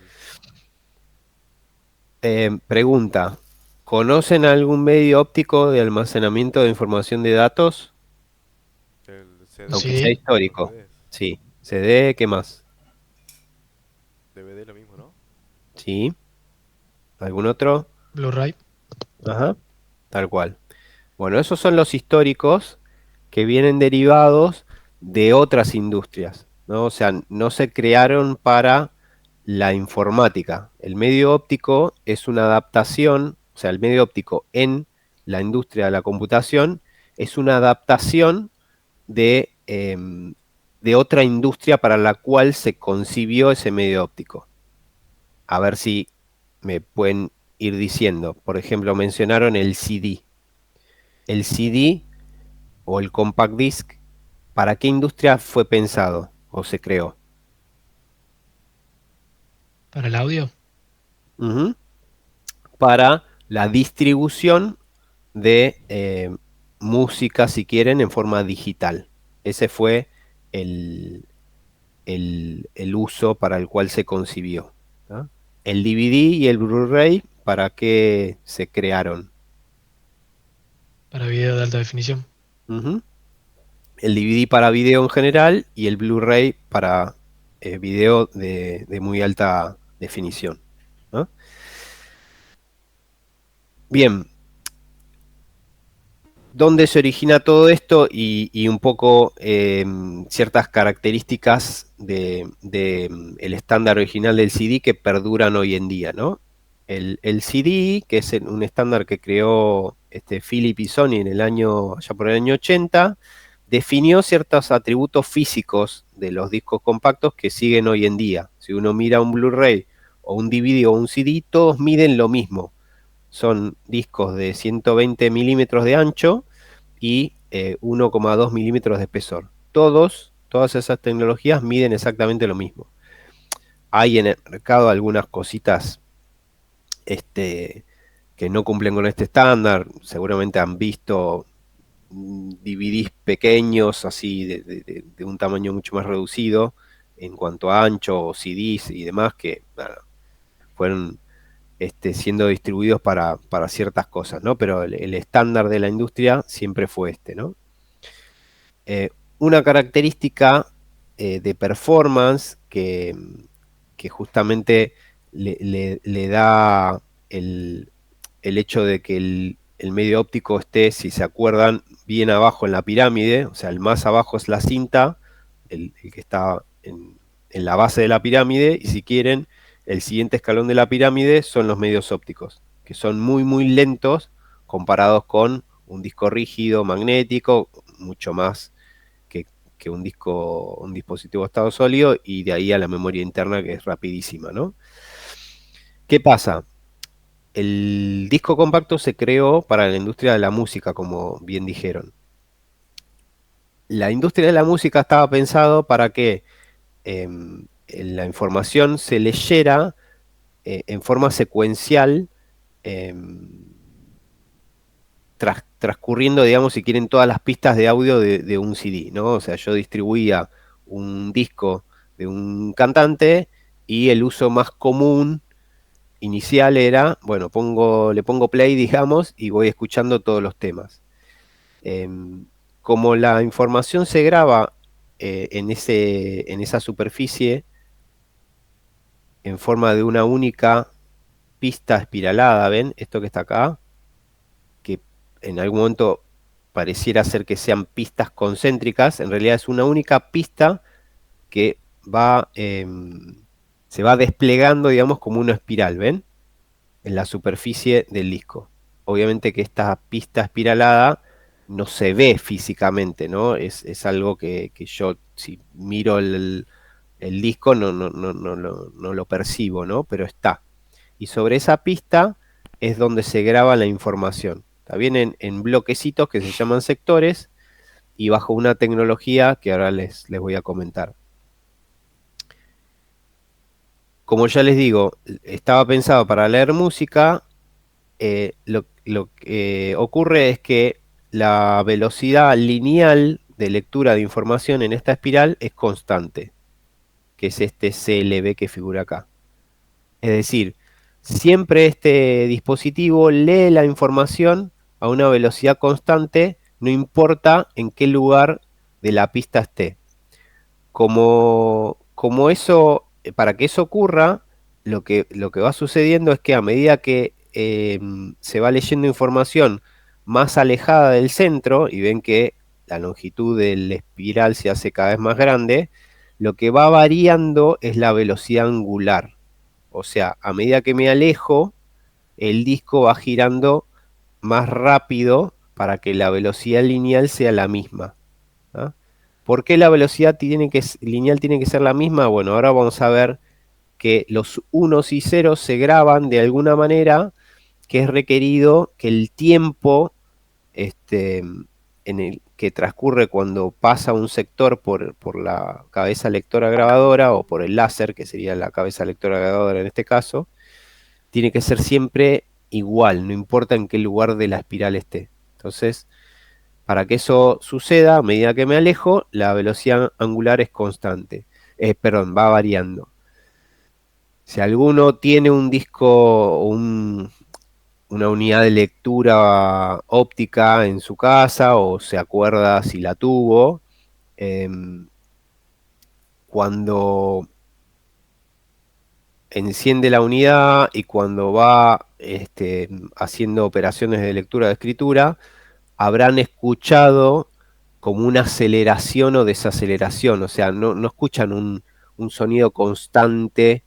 sí. Pregunta: ¿conocen algún medio óptico de almacenamiento de información de datos? El Un Aunque CD, sea CD, los histórico. CDs. Sí. CD, ¿qué más? DVD lo mismo, ¿no? Sí. ¿Algún otro? Blu-ray. Ajá. Tal cual. Bueno, esos son los históricos que vienen derivados de otras industrias, ¿no? O sea, no se crearon para la informática. El medio óptico es una adaptación, o sea, el medio óptico en la industria de la computación es una adaptación de otra industria para la cual se concibió ese medio óptico. A ver si me pueden ir diciendo. Por ejemplo, mencionaron el CD. El CD o el compact disc, ¿para qué industria fue pensado o se creó? Para el audio. Ujú. Para la distribución de música, si quieren, en forma digital. Ese fue el, el uso para el cual se concibió, ¿no? El DVD y el Blu-ray, ¿para qué se crearon? Para video de alta definición. Ujú. El DVD para video en general y el Blu-ray para video de muy alta definición, ¿no? Bien, ¿dónde se origina todo esto? Y un poco ciertas características el estándar original del CD que perduran hoy en día, ¿no? El CD, que es un estándar que creó Philip y Sony en el año, allá por el año 80, definió ciertos atributos físicos de los discos compactos que siguen hoy en día. Si uno mira un Blu-ray o un DVD o un CD, todos miden lo mismo. Son discos de 120 milímetros de ancho y 1,2 milímetros de espesor. Todas esas tecnologías miden exactamente lo mismo. Hay en el mercado algunas cositas que no cumplen con este estándar. Seguramente han visto DVDs pequeños, así de un tamaño mucho más reducido en cuanto a ancho, o CDs y demás, que fueron siendo distribuidos para ciertas cosas, ¿no? Pero el estándar de la industria siempre fue ¿no? Eh, una característica de performance que justamente le da el hecho de que el medio óptico esté, si se acuerdan, bien abajo en la pirámide, o sea, el más abajo es la cinta, el que está en la base de la pirámide, y si quieren, el siguiente escalón de la pirámide son los medios ópticos, que son muy, muy lentos comparados con un disco rígido, magnético, mucho más que, que un dispositivo de estado sólido, y de ahí a la memoria interna, que es rapidísima, ¿no? ¿Qué pasa? El disco compacto se creó para la industria de la música, como bien dijeron. La industria de la música estaba pensado para que la información se leyera en forma secuencial, eh, transcurriendo, digamos, si quieren, todas las pistas de audio de un CD, ¿no? O sea, yo distribuía un disco de un cantante y el uso más común inicial era, bueno, le pongo play, digamos, y voy escuchando todos los temas. Como la información se graba en esa superficie en forma de una única pista espiralada, ¿ven? Esto que está acá, que en algún momento pareciera ser que sean pistas concéntricas, en realidad es una única pista que va, se va desplegando, digamos, como una espiral, ¿ven? En la superficie del disco. Obviamente que esta pista espiralada no se ve físicamente, ¿no? Es algo que yo, si miro el disco, no lo percibo, ¿no? Pero está. Y sobre esa pista es donde se graba la información. Está bien en bloquecitos que se llaman sectores y bajo una tecnología que ahora les voy a comentar. Como ya les digo, estaba pensado para leer música. Lo que ocurre es que la velocidad lineal de lectura de información en esta espiral es constante, que es este CLB que figura acá. Es decir, siempre este dispositivo lee la información a una velocidad constante, no importa en qué lugar de la pista esté. Como eso, para que eso ocurra, lo que va sucediendo es que a medida que se va leyendo información más alejada del centro, y ven que la longitud del espiral se hace cada vez más grande, lo que va variando es la velocidad angular. O sea, a medida que me alejo, el disco va girando más rápido para que la velocidad lineal sea la misma. ¿Ah? ¿Por qué la velocidad lineal tiene que ser la misma? Bueno, ahora vamos a ver que los unos y ceros se graban de alguna manera que es requerido que el tiempo en el que transcurre cuando pasa un sector por la cabeza lectora grabadora o por el láser, que sería la cabeza lectora grabadora en este caso, tiene que ser siempre igual, no importa en qué lugar de la espiral esté. Entonces, para que eso suceda, a medida que me alejo, la velocidad angular es constante. Perdón, va variando. Si alguno tiene un disco o una unidad de lectura óptica en su casa o se acuerda si la tuvo, cuando enciende la unidad y cuando va haciendo operaciones de lectura de escritura, habrán escuchado como una aceleración o desaceleración, o sea, no escuchan un sonido constante,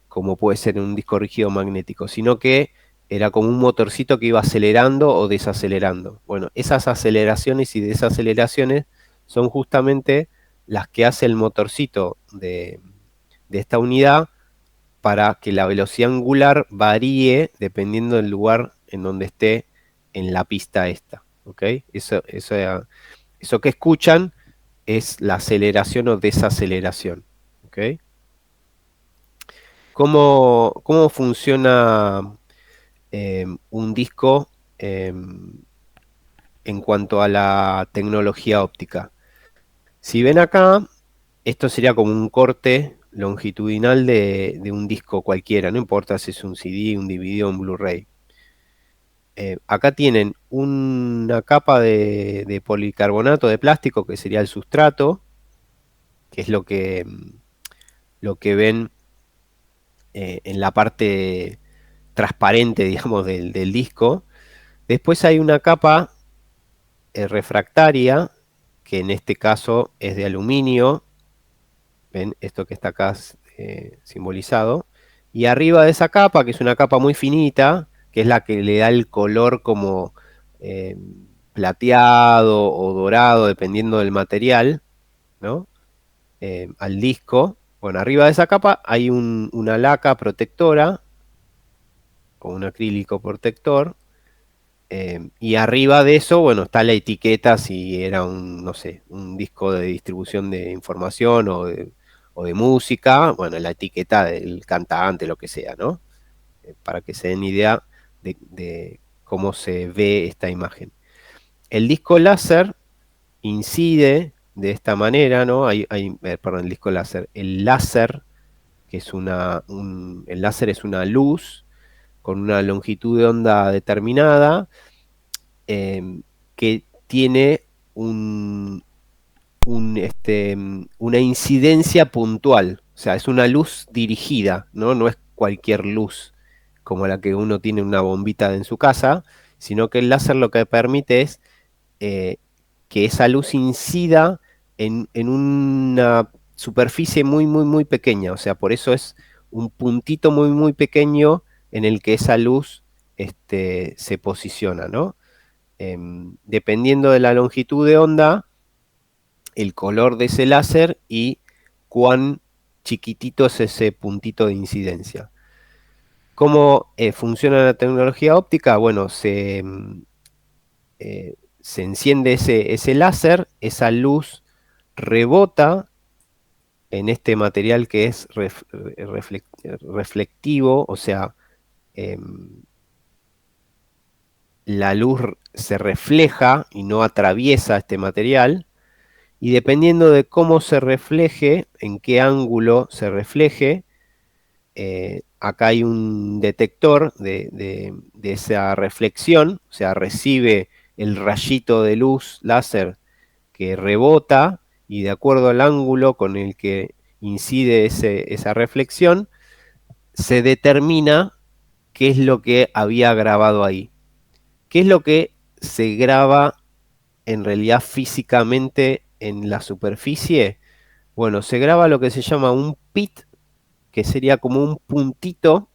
como puede ser en un disco rígido magnético, sino que era como un motorcito que iba acelerando o desacelerando. Bueno, esas aceleraciones y desaceleraciones son justamente las que hace el motorcito de esta unidad para que la velocidad angular varíe dependiendo del lugar en donde esté en la pista esta. ¿Ok? Eso que escuchan es la aceleración o desaceleración. ¿Ok? ¿Cómo funciona un disco en cuanto a la tecnología óptica? Si ven acá, esto sería como un corte longitudinal de un disco cualquiera, no importa si es un CD, un DVD o un Blu-ray. Acá tienen una capa de policarbonato de plástico que sería el sustrato, que es lo que ven en la parte transparente, digamos, del disco. Después hay una capa refractaria, que en este caso es de aluminio. ¿Ven? Esto que está acá simbolizado. Y arriba de esa capa, que es una capa muy finita, que es la que le da el color como eh, plateado o dorado, dependiendo del material, ¿no? Al disco. Bueno, arriba de esa capa hay una laca protectora, o un acrílico protector. Y arriba de eso, bueno, está la etiqueta si era no sé, un disco de distribución de información o de música, bueno, la etiqueta del cantante, lo que sea, ¿no? Para que se den idea de cómo se ve esta imagen. El disco láser incide de esta manera, ¿no? Perdón, el disco láser. El láser, que es el láser es una luz con una longitud de onda determinada, que tiene una incidencia puntual, o sea, es una luz dirigida, ¿no? No es cualquier luz como la que uno tiene una bombita en su casa, sino que el láser lo que permite es que esa luz incida en una superficie muy, muy, muy pequeña. O sea, por eso es un puntito muy, muy pequeño en el que esa luz se posiciona, ¿no? Dependiendo de la longitud de onda, el color de ese láser y cuán chiquitito es ese puntito de incidencia. ¿Cómo funciona la tecnología óptica? Bueno, se enciende ese láser, esa luz rebota en este material que es reflectivo, o sea, la luz se refleja y no atraviesa este material, y dependiendo de cómo se refleje, en qué ángulo se refleje, acá hay un detector de esa reflexión, o sea, recibe el rayito de luz láser que rebota y de acuerdo al ángulo con el que incide esa reflexión, se determina qué es lo que había grabado ahí. ¿Qué es lo que se graba en realidad físicamente en la superficie? Bueno, se graba lo que se llama un pit, que sería como un puntito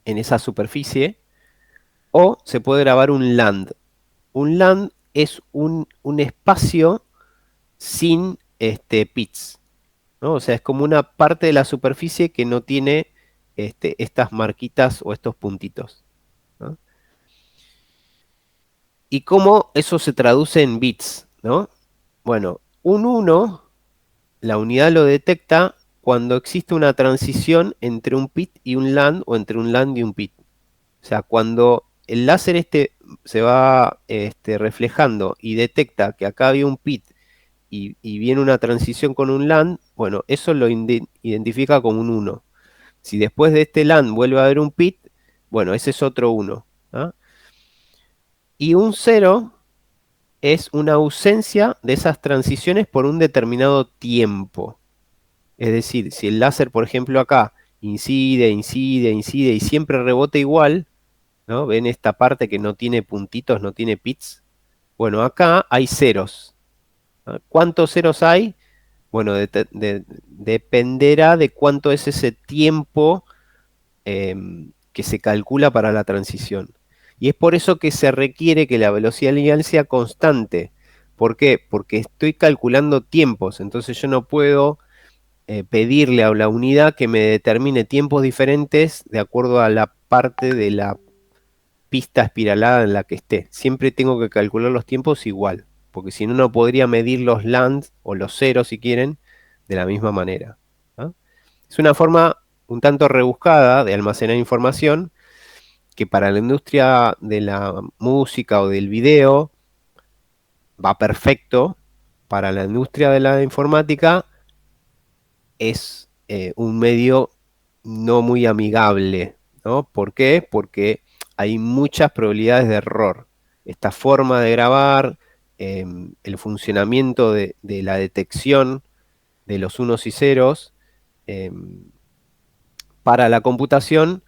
en esa superficie, o se puede grabar un land. Un land es un espacio sin pits, ¿no? O sea, es como una parte de la superficie que no tiene estas marquitas o estos puntitos, ¿no? ¿Y cómo eso se traduce en bits, ¿no? Bueno, un 1, la unidad lo detecta cuando existe una transición entre un pit y un land o entre un land y un pit. O sea, cuando el láser se va reflejando y detecta que acá había un pit y viene una transición con un land, bueno, eso lo identifica como un 1. Si después de este land vuelve a haber un pit, bueno, ese es otro 1. ¿Ah? Y un 0 es una ausencia de esas transiciones por un determinado tiempo. Es decir, si el láser, por ejemplo, acá incide, incide, incide y siempre rebota igual, ¿no? ¿Ven esta parte que no tiene puntitos, no tiene pits? Bueno, acá hay ceros. ¿Ah? ¿Cuántos ceros hay? Bueno, dependerá de cuánto es ese tiempo que se calcula para la transición. Y es por eso que se requiere que la velocidad lineal sea constante. ¿Por qué? Porque estoy calculando tiempos, entonces yo no puedo pedirle a la unidad que me determine tiempos diferentes de acuerdo a la parte de la pista espiralada en la que esté. Siempre tengo que calcular los tiempos igual, porque si no, no podría medir los lands o los ceros, si quieren, de la misma manera, ¿no? Es una forma un tanto rebuscada de almacenar información que para la industria de la música o del video va perfecto. Para la industria de la informática es un medio no muy amigable, ¿no? ¿Por qué? Porque hay muchas probabilidades de error. Esta forma de grabar, el funcionamiento de la detección de los unos y ceros, para la computación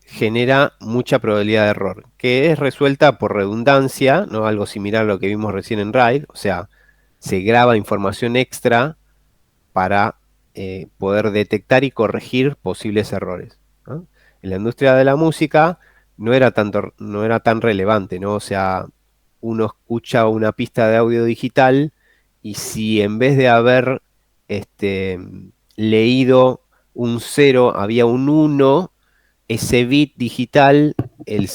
genera mucha probabilidad de error, que es resuelta por redundancia, ¿no? Algo similar a lo que vimos recién en RAID, o sea, se graba información extra para poder detectar y corregir posibles errores, ¿no? En la industria de la música no era tan relevante, ¿no? O sea, uno escucha una pista de audio digital y si en vez de haber este, leído un cero había un uno, ese bit digital, el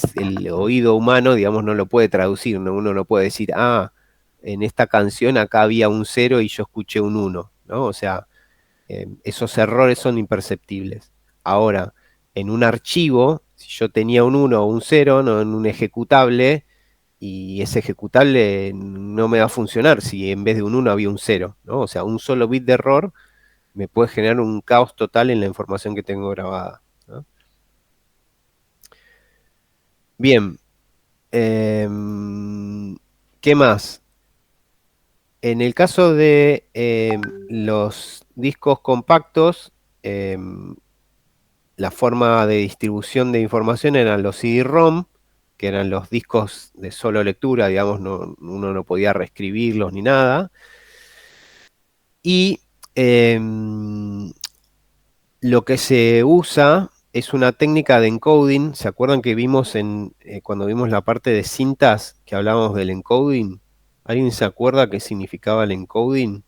oído humano, digamos, no lo puede traducir, ¿no? Uno no puede decir, ah, en esta canción acá había un cero y yo escuché un uno, ¿no? O sea, esos errores son imperceptibles. Ahora, en un archivo, si yo tenía un uno o un cero, ¿no? En un ejecutable, y ese ejecutable no me va a funcionar si en vez de un uno había un cero, ¿no? O sea, un solo bit de error me puede generar un caos total en la información que tengo grabada, ¿no? Bien, ¿qué más? En el caso de los discos compactos, la forma de distribución de información eran los CD-ROM, que eran los discos de solo lectura, digamos, uno no podía reescribirlos ni nada. Y lo que se usa es una técnica de encoding. ¿Se acuerdan que vimos cuando vimos la parte de cintas que hablábamos del encoding? ¿Alguien se acuerda qué significaba el encoding?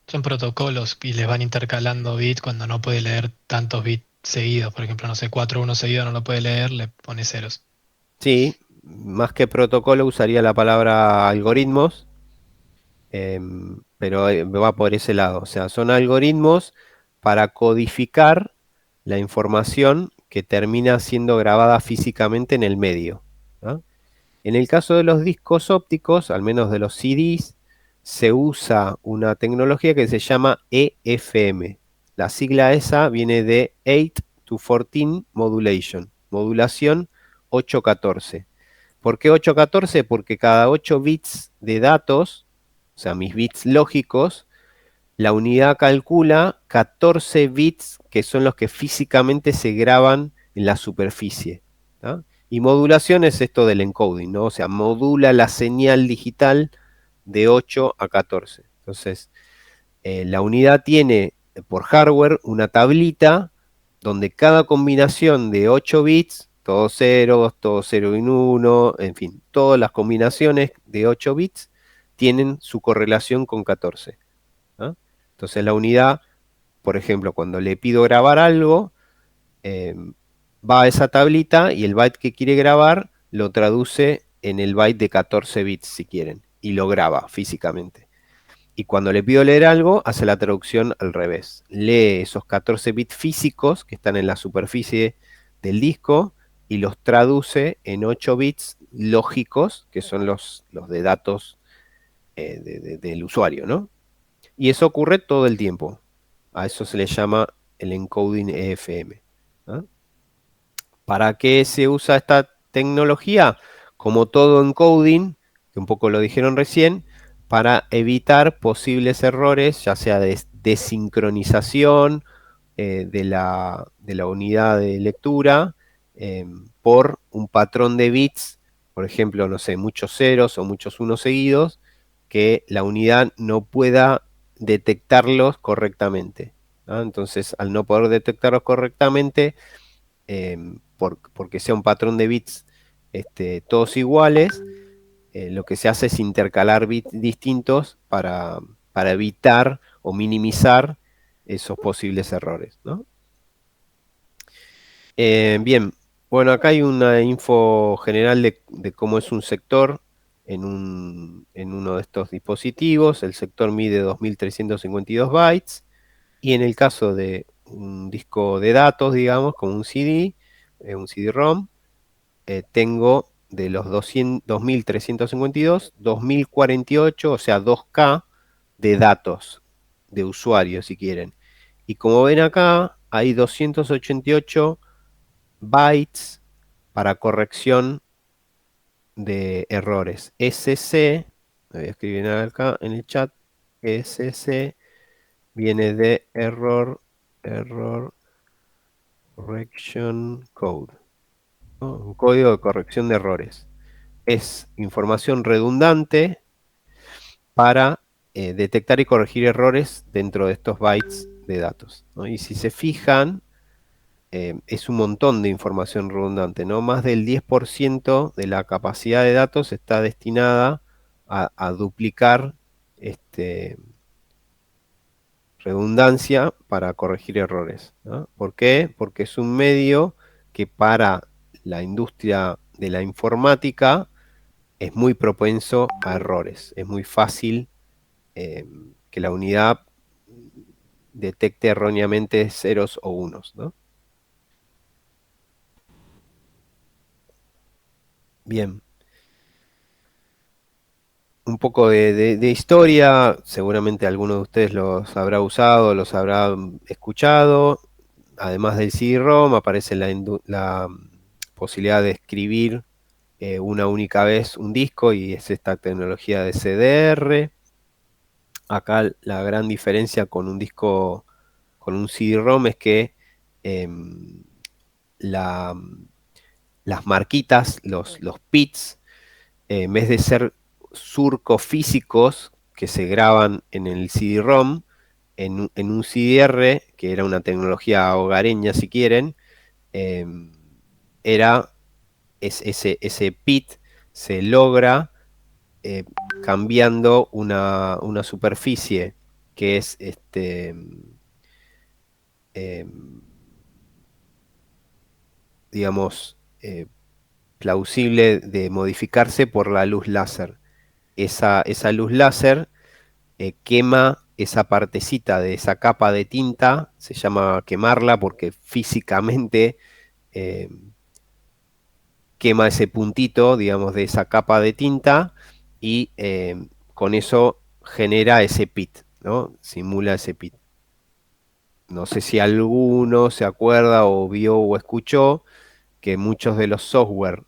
Son protocolos y les van intercalando bits cuando no puede leer tantos bits seguidos. Por ejemplo, no sé, 4 1 seguido no lo puede leer, le pone ceros. Sí, más que protocolo usaría la palabra algoritmos, pero va por ese lado. O sea, son algoritmos para codificar la información que termina siendo grabada físicamente en el medio, ¿no? En el caso de los discos ópticos, al menos de los CDs, se usa una tecnología que se llama EFM. La sigla esa viene de 8 to 14 Modulation, modulación 8-14. ¿Por qué 8-14? Porque cada 8 bits de datos, o sea, mis bits lógicos, la unidad calcula 14 bits que son los que físicamente se graban en la superficie, ¿tá? Y modulación es esto del encoding, ¿no? O sea, modula la señal digital de 8 a 14. Entonces, la unidad tiene por hardware una tablita donde cada combinación de 8 bits, todos ceros, todos 0 y 1, en fin, todas las combinaciones de 8 bits tienen su correlación con 14. ¿Ah? Entonces la unidad, por ejemplo, cuando le pido grabar algo, eh, va a esa tablita y el byte que quiere grabar lo traduce en el byte de 14 bits si quieren y lo graba físicamente. Y cuando le pido leer algo, hace la traducción al revés. Lee esos 14 bits físicos que están en la superficie del disco y los traduce en 8 bits lógicos, que son los de datos del usuario, ¿no? Y eso ocurre todo el tiempo. A eso se le llama el encoding EFM, ¿ah? ¿Para qué se usa esta tecnología? Como todo encoding, que un poco lo dijeron recién, para evitar posibles errores, ya sea de desincronización de la unidad de lectura por un patrón de bits, por ejemplo, no sé, muchos ceros o muchos unos seguidos, que la unidad no pueda detectarlos correctamente, ¿ah? Entonces, al no poder detectarlos correctamente, porque sea un patrón de bits todos iguales, lo que se hace es intercalar bits distintos para evitar o minimizar esos posibles errores, ¿no? Bien, bueno, acá hay una info general de cómo es un sector en uno de estos dispositivos. El sector mide 2352 bytes y en el caso de un disco de datos, digamos, como un CD-ROM, tengo de los 2352, 2048, o sea, 2K de datos de usuario, si quieren. Y como ven acá, hay 288 bytes para corrección de errores. SC, me voy a escribir acá en el chat, SC viene de Error Correction Code, ¿no? Un código de corrección de errores. Es información redundante para detectar y corregir errores dentro de estos bytes de datos, ¿no? Y si se fijan, es un montón de información redundante, ¿no? Más del 10% de la capacidad de datos está destinada a duplicar redundancia para corregir errores, ¿no? ¿Por qué? Porque es un medio que para la industria de la informática es muy propenso a errores. Es muy fácil que la unidad detecte erróneamente ceros o unos, ¿no? Bien. Un poco de historia, seguramente alguno de ustedes los habrá usado, los habrá escuchado. Además del CD-ROM, aparece la posibilidad de escribir una única vez un disco y es esta tecnología de CDR. Acá la gran diferencia con un disco, con un CD-ROM es que la, las marquitas, los pits, en vez de ser surcos físicos que se graban en el CD-ROM, en un CDR, que era una tecnología hogareña si quieren, era ese pit se logra eh, cambiando una superficie que es digamos, plausible de modificarse por la luz láser. Esa luz láser quema esa partecita de esa capa de tinta, se llama quemarla porque físicamente eh, quema ese puntito, digamos, de esa capa de tinta y con eso genera ese pit, ¿no? Simula ese pit. No sé si alguno se acuerda o vio o escuchó que muchos de los software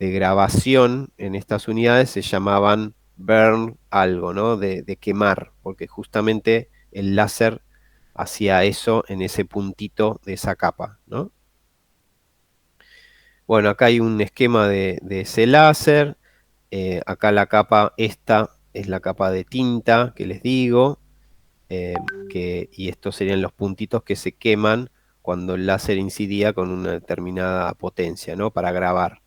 de grabación en estas unidades se llamaban burn algo, ¿no? De quemar, porque justamente el láser hacía eso en ese puntito de esa capa, ¿no? Bueno, acá hay un esquema de ese láser. Acá la capa, esta es la capa de tinta que les digo. Y estos serían los puntitos que se queman cuando el láser incidía con una determinada potencia, ¿no? Para grabar.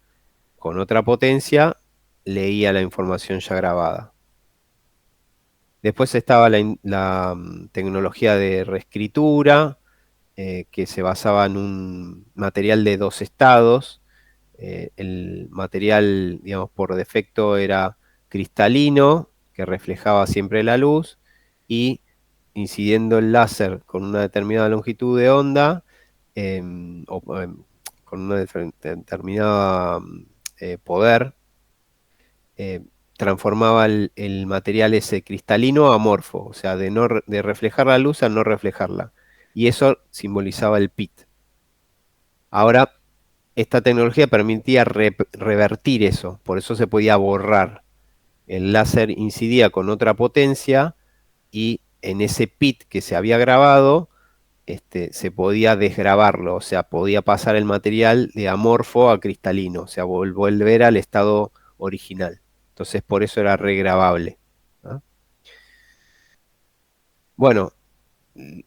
Con otra potencia leía la información ya grabada. Después estaba la tecnología de reescritura, que se basaba en un material de dos estados. El material, digamos, por defecto era cristalino, que reflejaba siempre la luz, y incidiendo el láser con una determinada longitud de onda, con una determinada poder, eh, transformaba el material ese cristalino a amorfo, o sea, de reflejar la luz a no reflejarla. Y eso simbolizaba el pit. Ahora, esta tecnología permitía revertir eso, por eso se podía borrar. El láser incidía con otra potencia y en ese pit que se había grabado, se podía desgrabarlo, o sea, podía pasar el material de amorfo a cristalino, o sea, volver al estado original. Entonces, por eso era regrabable, ¿no? Bueno,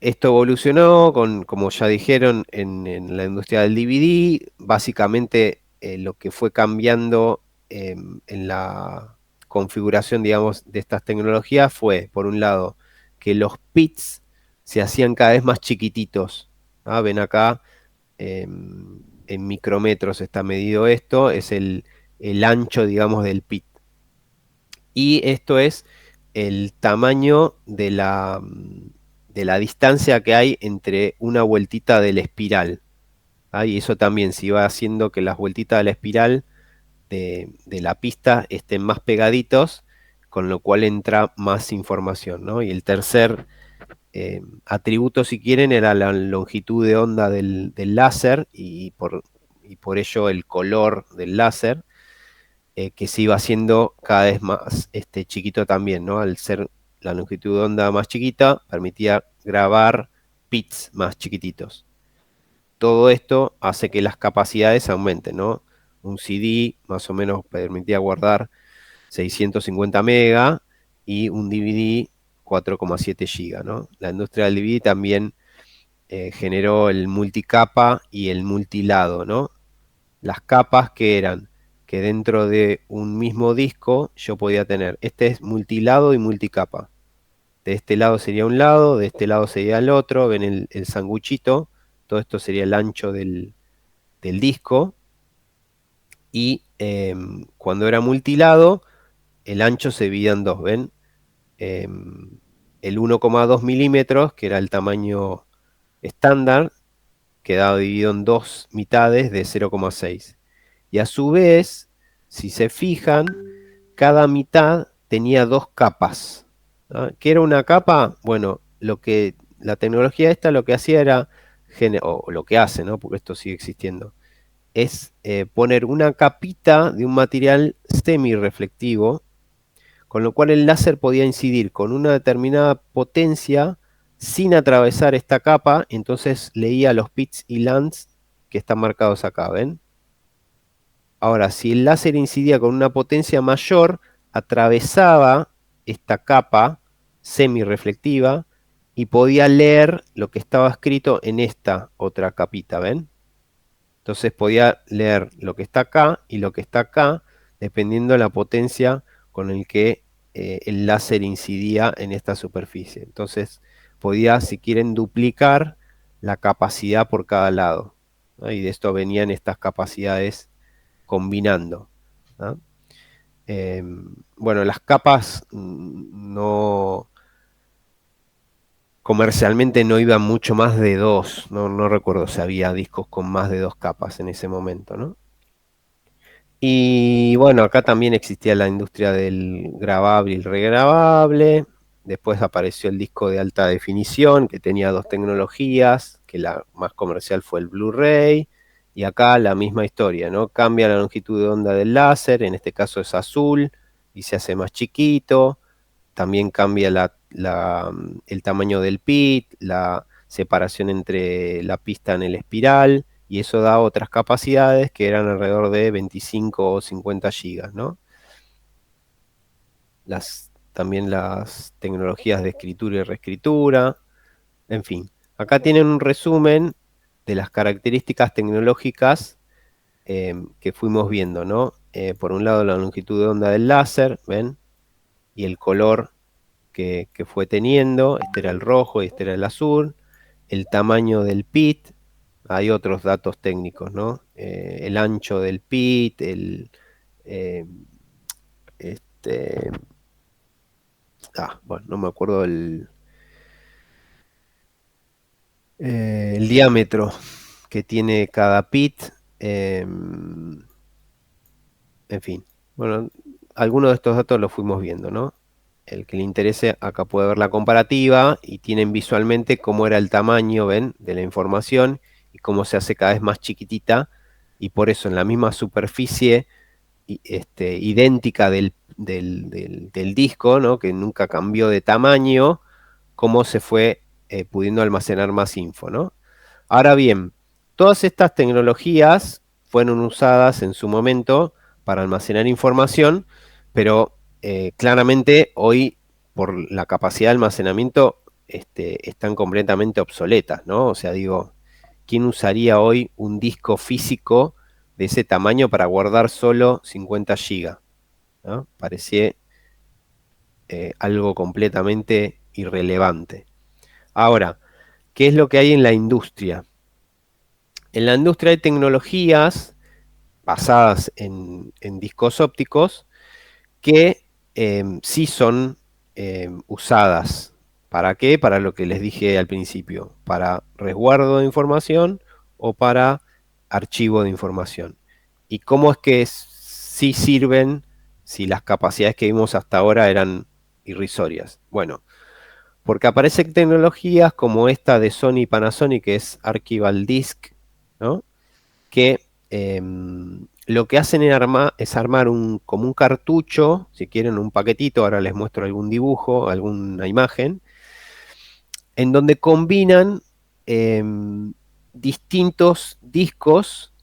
esto evolucionó como ya dijeron, en la industria del DVD. Básicamente, lo que fue cambiando en la configuración, digamos, de estas tecnologías fue, por un lado, que los pits se hacían cada vez más chiquititos. ¿Ah? Ven acá, en micrómetros está medido esto, es el ancho, digamos, del pit. Y esto es el tamaño de la distancia que hay entre una vueltita de la espiral. ¿Ah? Y eso también se iba haciendo que las vueltitas de la espiral de la pista estén más pegaditos, con lo cual entra más información, ¿no? Y el tercer atributo, si quieren, era la longitud de onda del láser y por ello el color del láser, que se iba haciendo cada vez más chiquito también, ¿no? Al ser la longitud de onda más chiquita, permitía grabar bits más chiquititos. Todo esto hace que las capacidades aumenten, ¿no? Un CD más o menos permitía guardar 650 mega y un DVD 4,7 giga, ¿no? La industria del DVD también generó el multicapa y el multilado, ¿no? Las capas que eran que dentro de un mismo disco yo podía tener, este es multilado y multicapa. De este lado sería un lado, de este lado sería el otro, ven el sanguchito, todo esto sería el ancho del disco. Y cuando era multilado, el ancho se dividía en dos, ¿ven? El 1,2 milímetros, que era el tamaño estándar, quedaba dividido en dos mitades de 0,6. Y a su vez, si se fijan, cada mitad tenía dos capas. ¿Ah? ¿Qué era una capa? Bueno, la tecnología esta lo que hacía era, o lo que hace, ¿no? Porque esto sigue existiendo, es poner una capita de un material semirreflectivo, con lo cual el láser podía incidir con una determinada potencia sin atravesar esta capa, entonces leía los pits y lands que están marcados acá, ¿ven? Ahora, si el láser incidía con una potencia mayor, atravesaba esta capa semirreflectiva y podía leer lo que estaba escrito en esta otra capita, ¿ven? Entonces podía leer lo que está acá y lo que está acá, dependiendo de la potencia con el que el láser incidía en esta superficie. Entonces podía, si quieren, duplicar la capacidad por cada lado, ¿no? Y de esto venían estas capacidades combinando, ¿no? Bueno, las capas no comercialmente no iban mucho más de dos, no recuerdo si había discos con más de dos capas en ese momento, ¿no? Y bueno, acá también existía la industria del grabable y el regrabable. Después apareció el disco de alta definición, que tenía dos tecnologías, que la más comercial fue el Blu-ray. Y acá la misma historia, ¿no? Cambia la longitud de onda del láser, en este caso es azul, y se hace más chiquito. También cambia el tamaño del pit, la separación entre la pista en el espiral, y eso da otras capacidades que eran alrededor de 25 o 50 gigas, ¿no? También las tecnologías de escritura y reescritura, en fin. Acá tienen un resumen de las características tecnológicas que fuimos viendo, ¿no? Por un lado la longitud de onda del láser, ¿ven? Y el color que fue teniendo, este era el rojo y este era el azul, el tamaño del pit, hay otros datos técnicos, ¿no? El ancho del pit, eh, este, bueno, no me acuerdo el diámetro que tiene cada pit, en fin, bueno, algunos de estos datos los fuimos viendo, ¿no? El que le interese acá puede ver la comparativa y tienen visualmente cómo era el tamaño, ¿ven? De la información y cómo se hace cada vez más chiquitita, y por eso en la misma superficie idéntica del disco, ¿no? Que nunca cambió de tamaño, cómo se fue pudiendo almacenar más info, ¿no? Ahora bien, todas estas tecnologías fueron usadas en su momento para almacenar información, pero claramente hoy, por la capacidad de almacenamiento, están completamente obsoletas, ¿no? O sea, digo, ¿quién usaría hoy un disco físico de ese tamaño para guardar solo 50 gigas? ¿No? Parecía algo completamente irrelevante. Ahora, ¿qué es lo que hay en la industria? En la industria hay tecnologías basadas en discos ópticos que sí son usadas. ¿Para qué? Para lo que les dije al principio, para resguardo de información o para archivo de información. ¿Y cómo es que sí sirven si las capacidades que vimos hasta ahora eran irrisorias? Bueno, porque aparecen tecnologías como esta de Sony y Panasonic, que es Archival Disk, ¿no? Que lo que hacen es armar como un cartucho, si quieren un paquetito, ahora les muestro algún dibujo, alguna imagen, en donde combinan distintos discos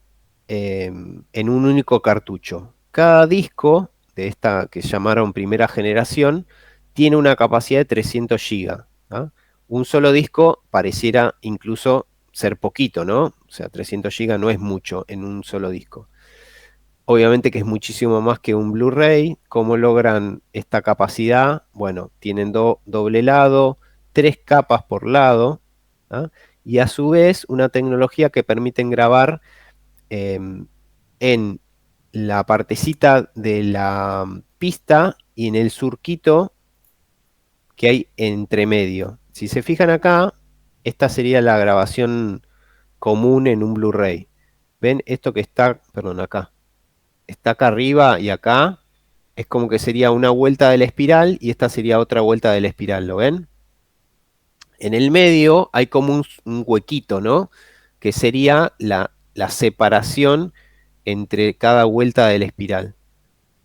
en un único cartucho. Cada disco de esta que llamaron primera generación tiene una capacidad de 300 GB. ¿Ah? Un solo disco pareciera incluso ser poquito, ¿no? O sea, 300 GB no es mucho en un solo disco. Obviamente que es muchísimo más que un Blu-ray. ¿Cómo logran esta capacidad? Bueno, tienen doble lado, 3 capas por lado, ¿ah? Y a su vez una tecnología que permiten grabar en la partecita de la pista y en el surquito que hay entre medio. Si se fijan acá, esta sería la grabación común en un Blu-ray. ¿Ven? Esto que está, perdón, está acá arriba y acá, es como que sería una vuelta de la espiral y esta sería otra vuelta de la espiral, ¿lo ven? En el medio hay como un huequito, ¿no? Que sería la separación entre cada vuelta de la espiral.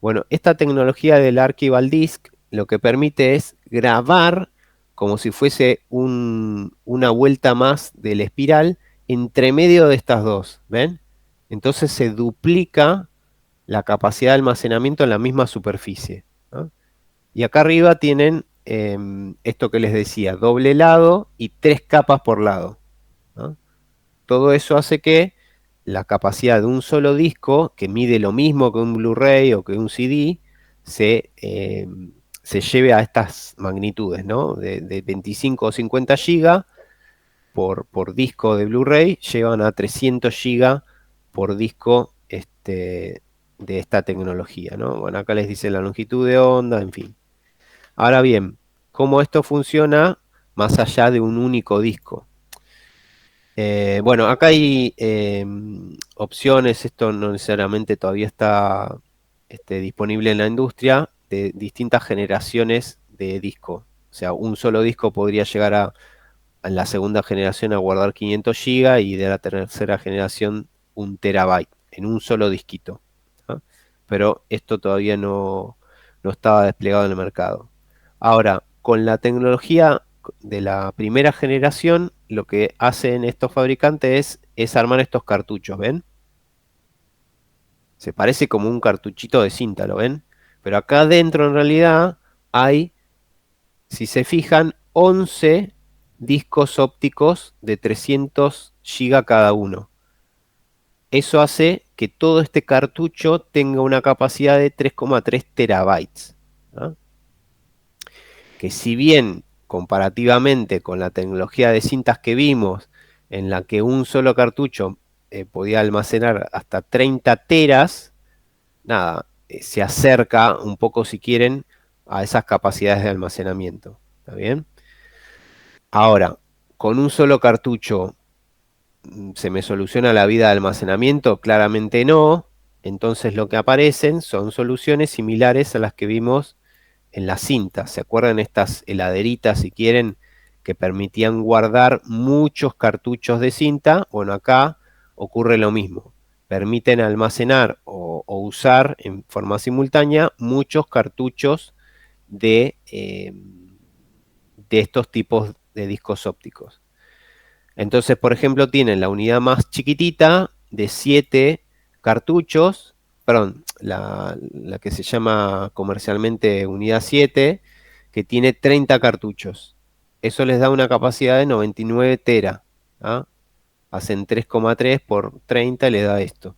Bueno, esta tecnología del Archival Disk lo que permite es grabar como si fuese una vuelta más de la espiral entre medio de estas dos, ¿ven? Entonces se duplica la capacidad de almacenamiento en la misma superficie, ¿no? Y acá arriba tienen esto que les decía, doble lado y 3 capas por lado, ¿no? Todo eso hace que la capacidad de un solo disco, que mide lo mismo que un Blu-ray o que un CD, se lleve a estas magnitudes, ¿no? De 25 o 50 GB por disco de Blu-ray, llevan a 300 GB por disco de esta tecnología, ¿no? Bueno, acá les dice la longitud de onda, en fin. Ahora bien, ¿cómo esto funciona más allá de un único disco? Bueno, acá hay opciones, esto no necesariamente todavía está disponible en la industria, de distintas generaciones de disco. O sea, un solo disco podría llegar en la segunda generación a guardar 500 GB y de la tercera generación 1 TB en un solo disquito, ¿ah? Pero esto todavía no estaba desplegado en el mercado. Ahora, con la tecnología de la primera generación, lo que hacen estos fabricantes es armar estos cartuchos, ¿ven? Se parece como un cartuchito de cinta, ¿lo ven? Pero acá adentro en realidad hay, si se fijan, 11 discos ópticos de 300 GB cada uno. Eso hace que todo este cartucho tenga una capacidad de 3,3 terabytes, ¿ah? Que si bien comparativamente con la tecnología de cintas que vimos, en la que un solo cartucho podía almacenar hasta 30 teras, nada, se acerca un poco, si quieren, a esas capacidades de almacenamiento. ¿Está bien? Ahora, con un solo cartucho, ¿se me soluciona la vida de almacenamiento? Claramente no. Entonces lo que aparecen son soluciones similares a las que vimos en la cinta. ¿Se acuerdan estas heladeritas, si quieren, que permitían guardar muchos cartuchos de cinta? Bueno, acá ocurre lo mismo. Permiten almacenar o usar en forma simultánea muchos cartuchos de estos tipos de discos ópticos. Entonces, por ejemplo, tienen la unidad más chiquitita de 7 cartuchos, perdón, la que se llama comercialmente unidad 7, que tiene 30 cartuchos. Eso les da una capacidad de 99 tera, ¿ah? Hacen 3,3 por 30 y les da esto.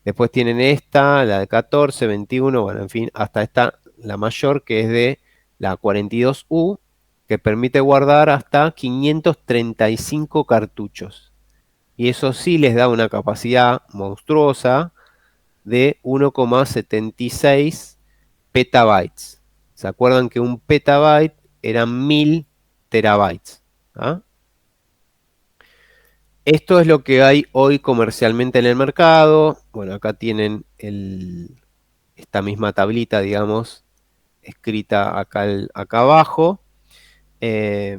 Después tienen esta, la de 14, 21, bueno, en fin, hasta esta, la mayor, que es de la 42U, que permite guardar hasta 535 cartuchos. Y eso sí les da una capacidad monstruosa de 1,76 petabytes. ¿Se acuerdan que un petabyte eran 1000 terabytes? ¿Ah? Esto es lo que hay hoy comercialmente en el mercado. Bueno, acá tienen esta misma tablita, digamos, escrita acá abajo. Eh,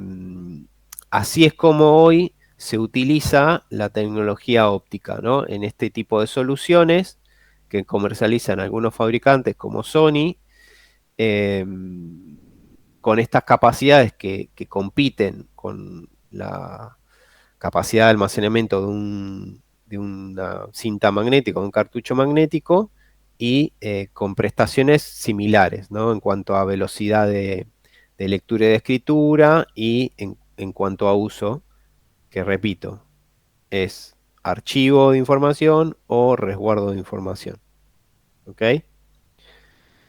Así es como hoy se utiliza la tecnología óptica, ¿no? En este tipo de soluciones que comercializan algunos fabricantes como Sony, eh, con estas capacidades que compiten con la capacidad de almacenamiento de una cinta magnética, un cartucho magnético, y con prestaciones similares, ¿no? En cuanto a velocidad de lectura y de escritura y en cuanto a uso, que repito, es archivo de información o resguardo de información. ¿Ok?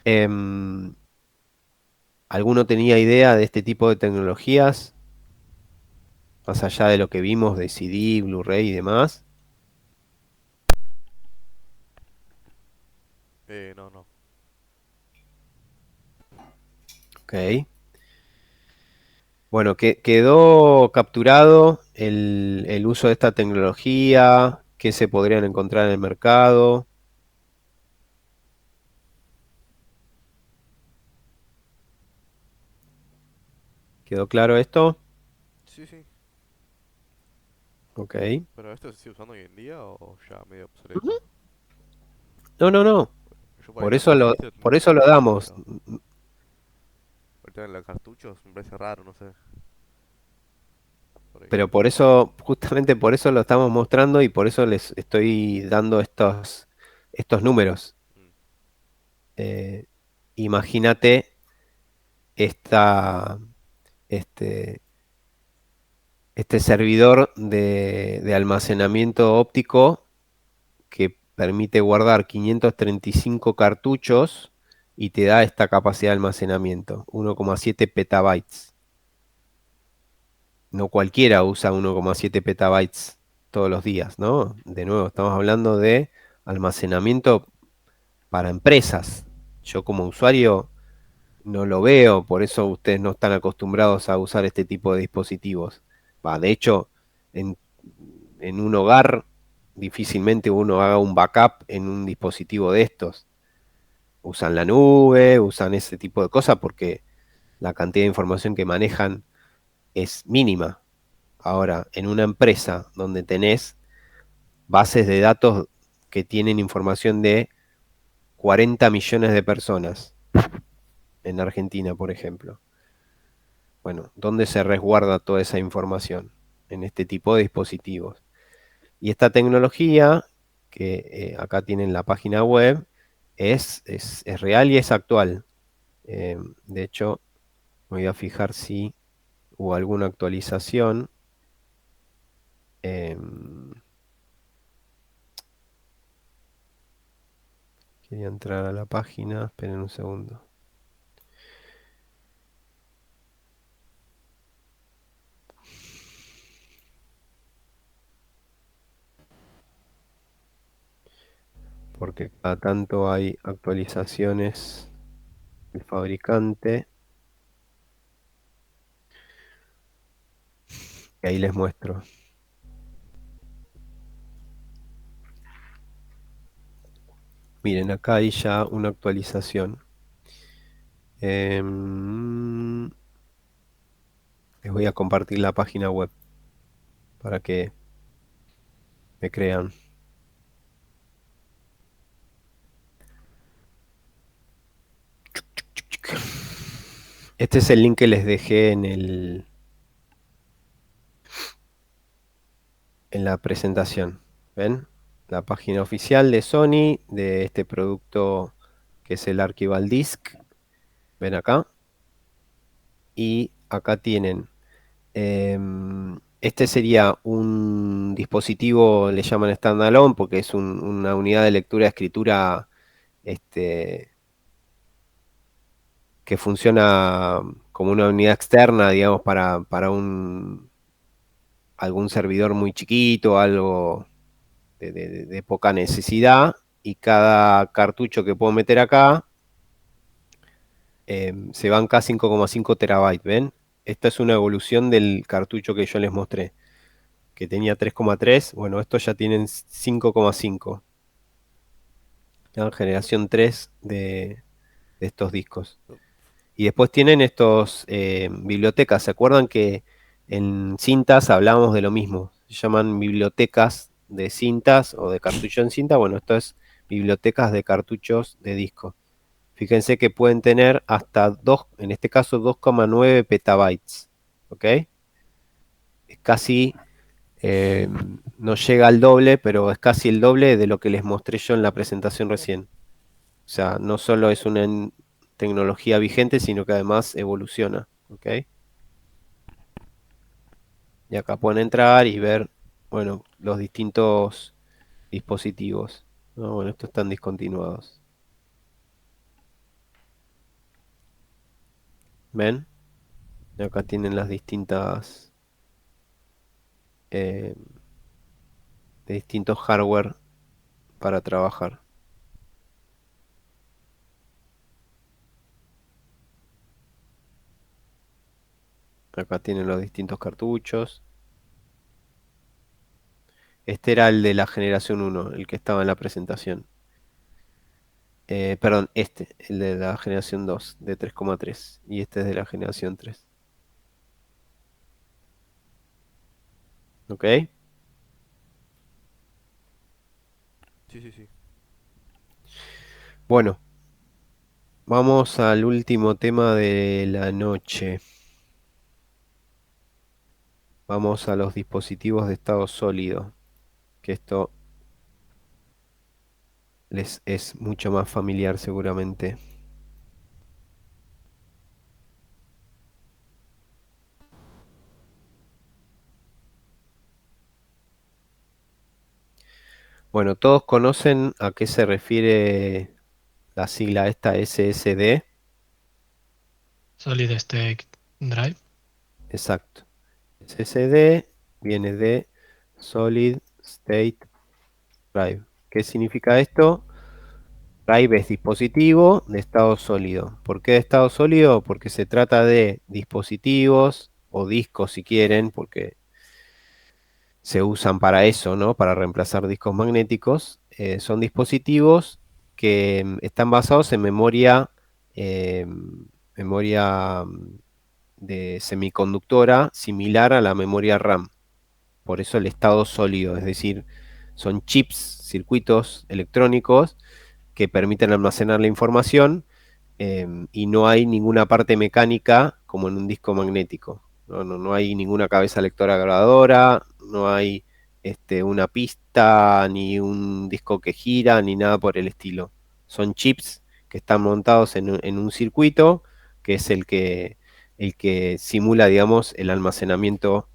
Em, ¿Alguno tenía idea de este tipo de tecnologías? Más allá de lo que vimos de CD, Blu-ray y demás. No, no. Ok. Bueno, quedó capturado el uso de esta tecnología, qué se podrían encontrar en el mercado. ¿Quedó claro esto? Sí, sí. Ok. ¿Pero esto se sigue usando hoy en día o ya medio Ujú. obsoleto? No, no, no. Yo por ahí Por lo eso más que he lo, visto por eso lo damos. pero ahorita en los cartuchos me parece raro, no sé. por ahí. Pero por eso, justamente por eso lo estamos mostrando y por eso les estoy dando estos números. Mm. Eh, Imagínate esta, este, este servidor de almacenamiento óptico que permite guardar 535 cartuchos y te da esta capacidad de almacenamiento, 1,7 petabytes. No cualquiera usa 1,7 petabytes todos los días, ¿no? De nuevo, estamos hablando de almacenamiento para empresas. Yo como usuario no lo veo, por eso ustedes no están acostumbrados a usar este tipo de dispositivos. Va, de hecho, en, en un hogar difícilmente uno haga un backup en un dispositivo de estos. Usan la nube, usan ese tipo de cosas porque la cantidad de información que manejan es mínima. Ahora, en una empresa donde tenés bases de datos que tienen información de 40 millones de personas en Argentina, por ejemplo. Bueno, ¿dónde se resguarda toda esa información? En este tipo de dispositivos. Y esta tecnología, que acá tienen la página web, es real y es actual. De hecho, me voy a fijar si hubo alguna actualización. Em, Quería entrar a la página, esperen un segundo. Porque cada tanto hay actualizaciones del fabricante. Y ahí les muestro. Miren, acá hay ya una actualización. Les voy a compartir la página web para que me crean. Este es el link que les dejé en la presentación. ¿Ven? La página oficial de Sony, de este producto que es el Archival Disk. ¿Ven acá? Y acá tienen. Este sería un dispositivo, le llaman standalone, porque es una unidad de lectura-escritura este, que funciona como una unidad externa, digamos, para algún servidor muy chiquito, algo de poca necesidad. Y cada cartucho que puedo meter acá se banca 5,5 terabytes, ¿ven? Esta es una evolución del cartucho que yo les mostré, que tenía 3,3. Bueno, estos ya tienen 5,5. La generación 3 de estos discos. No, Y después tienen estos bibliotecas. ¿Se acuerdan que en cintas hablábamos de lo mismo? Se llaman bibliotecas de cintas o de cartucho en cinta. Bueno, esto es bibliotecas de cartuchos de disco. Fíjense que pueden tener hasta 2, en este caso 2,9 petabytes. ¿Ok? Es casi, eh, no llega al doble, pero es casi el doble de lo que les mostré yo en la presentación recién. O sea, no solo es una tecnología vigente, sino que además evoluciona. ¿Ok? Y acá pueden entrar y ver, bueno, los distintos dispositivos. ¿No? Bueno, estos están discontinuados. ¿Ven? Y acá tienen las distintas, eh, de distintos hardware para trabajar. Acá tienen los distintos cartuchos. Este era el de la generación uno, el que estaba en la presentación. Perdón, el de la generación 2 de 3,3. Y este es de la generación 3. ¿Ok? sí, sí, sí. Bueno, vamos al último tema de la noche. vamos a los dispositivos de estado sólido, que esto les es mucho más familiar seguramente. Bueno, todos conocen a qué se refiere la sigla esta SSD. Solid State Drive. Exacto. SSD viene de Solid State Drive. ¿Qué significa esto? Drive es dispositivo de estado sólido. ¿Por qué de estado sólido? Porque se trata de dispositivos o discos si quieren, porque se usan para eso, ¿no? Para reemplazar discos magnéticos. Son dispositivos que están basados en eh, memoria de semiconductora similar a la memoria RAM. Por eso el estado sólido, es decir, son chips, circuitos electrónicos que permiten almacenar la información y no hay ninguna parte mecánica como en un disco magnético. No hay ninguna cabeza lectora grabadora, no hay una pista, ni un disco que gira, ni nada por el estilo. Son chips que están montados en un circuito que es el que simula, digamos, el almacenamiento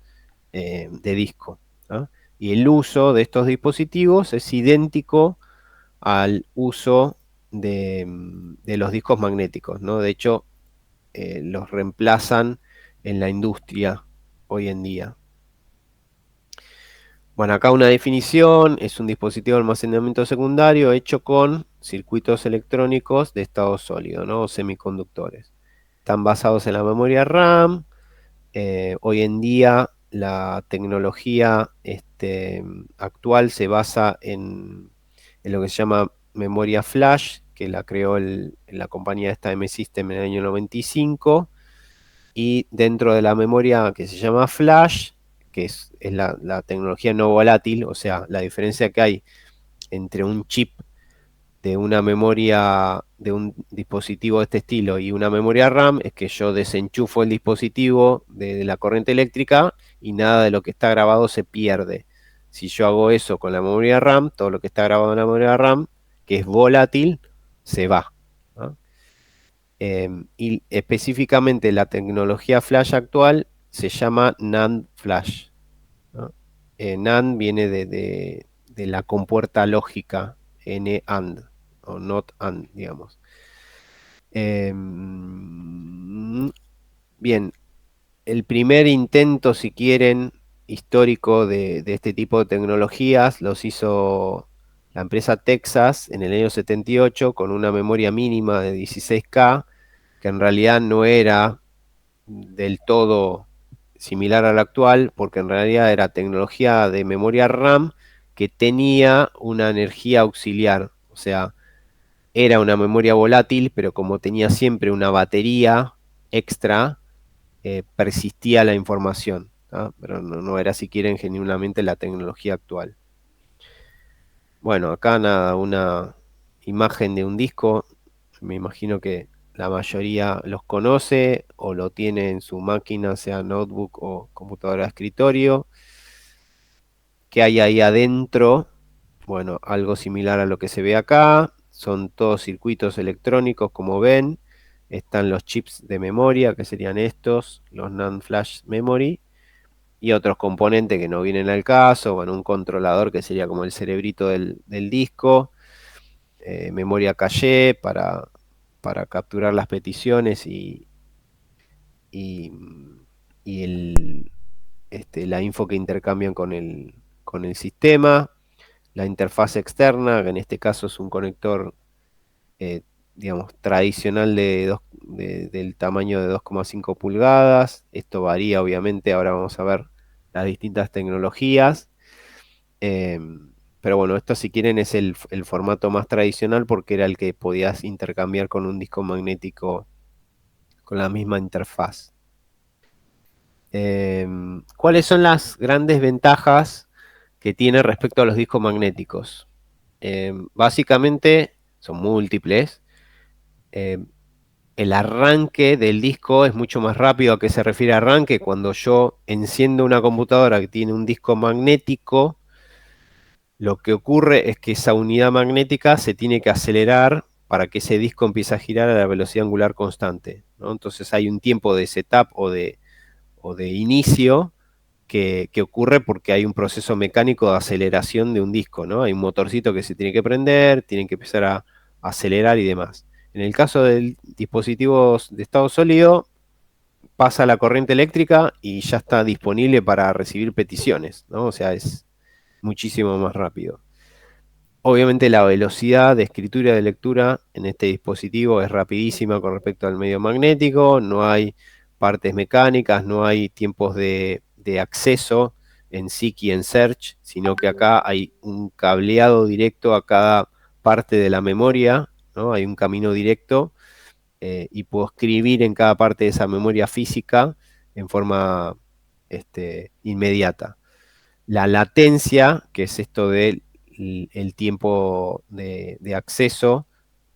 de disco, ¿no? Y el uso de estos dispositivos es idéntico al uso de los discos magnéticos, ¿no? De hecho, los reemplazan en la industria hoy en día. Bueno, acá una definición, es un dispositivo de almacenamiento secundario hecho con circuitos electrónicos de estado sólido, ¿no? O semiconductores. Están basados en la memoria RAM. Hoy en día la tecnología actual se basa en lo que se llama memoria flash, que la creó la compañía esta M-System en el año 95, y dentro de la memoria que se llama flash, que es la tecnología no volátil, o sea, la diferencia que hay entre un chip de una memoria de un dispositivo de este estilo y una memoria RAM es que yo desenchufo el dispositivo de la corriente eléctrica y nada de lo que está grabado se pierde. Si yo hago eso con la memoria RAM, todo lo que está grabado en la memoria RAM, que es volátil, se va, ¿no? Y específicamente la tecnología flash actual se llama NAND flash, ¿no? NAND viene de la compuerta lógica NAND o not and, digamos. Bien, el primer intento, si quieren, histórico de este tipo de tecnologías los hizo la empresa Texas en el año 78 con una memoria mínima de 16K, que en realidad no era del todo similar a la actual, porque en realidad era tecnología de memoria RAM que tenía una energía auxiliar, o sea, era una memoria volátil, pero como tenía siempre una batería extra, persistía la información, ¿tá? Pero no era, si quieren, genuinamente la tecnología actual. Bueno, acá nada, una imagen de un disco, me imagino que la mayoría los conoce o lo tiene en su máquina, sea notebook o computadora de escritorio. ¿Qué hay ahí adentro? Bueno, algo similar a lo que se ve acá. Son todos circuitos electrónicos, como ven. Están los chips de memoria, que serían estos, los NAND Flash Memory, y otros componentes que no vienen al caso. Bueno, un controlador que sería como el cerebrito del disco, memoria caché para capturar las peticiones y, y la info que intercambian con el sistema. La interfaz externa, que en este caso es un conector, eh, digamos, tradicional del tamaño de 2,5 pulgadas. Esto varía, obviamente, ahora vamos a ver las distintas tecnologías. Eh, pero bueno, esto si quieren es el formato más tradicional porque era el que podías intercambiar con un disco magnético con la misma interfaz. ¿Cuáles son las grandes ventajas que tiene respecto a los discos magnéticos? Básicamente son múltiples. Eh, el arranque del disco es mucho más rápido. ¿A qué se refiere arranque? Cuando yo enciendo una computadora que tiene un disco magnético, lo que ocurre es que esa unidad magnética se tiene que acelerar para que ese disco empiece a girar a la velocidad angular constante, ¿no? Entonces hay un tiempo de setup o de inicio que ocurre porque hay un proceso mecánico de aceleración de un disco, ¿no? Hay un motorcito que se tiene que prender, tienen que empezar a acelerar y demás. En el caso de dispositivos de estado sólido, pasa la corriente eléctrica y ya está disponible para recibir peticiones, ¿no? O sea, es muchísimo más rápido. Obviamente la velocidad de escritura y de lectura en este dispositivo es rapidísima con respecto al medio magnético, no hay partes mecánicas, no hay tiempos de acceso en seek y en search, sino que acá hay un cableado directo a cada parte de la memoria, ¿no? Hay un camino directo y puedo escribir en cada parte de esa memoria física en forma inmediata. La latencia, que es esto del el tiempo de acceso,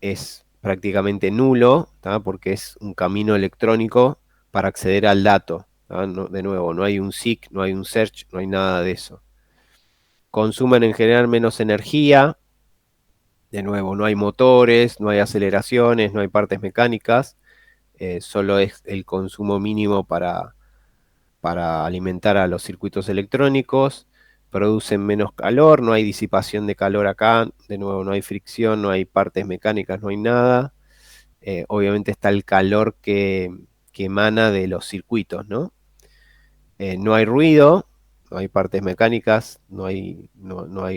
es prácticamente nulo, ¿tá? Porque es un camino electrónico para acceder al dato, ¿tá? De nuevo, no hay un seek, no hay un search, no hay nada de eso. Consumen en general menos energía, de nuevo, no hay motores, no hay aceleraciones, no hay partes mecánicas, solo es el consumo mínimo para alimentar a los circuitos electrónicos, producen menos calor, no hay disipación de calor acá, de nuevo no hay fricción, no hay partes mecánicas, no hay nada. Obviamente está el calor que emana de los circuitos, ¿no? No hay ruido, no hay partes mecánicas, no hay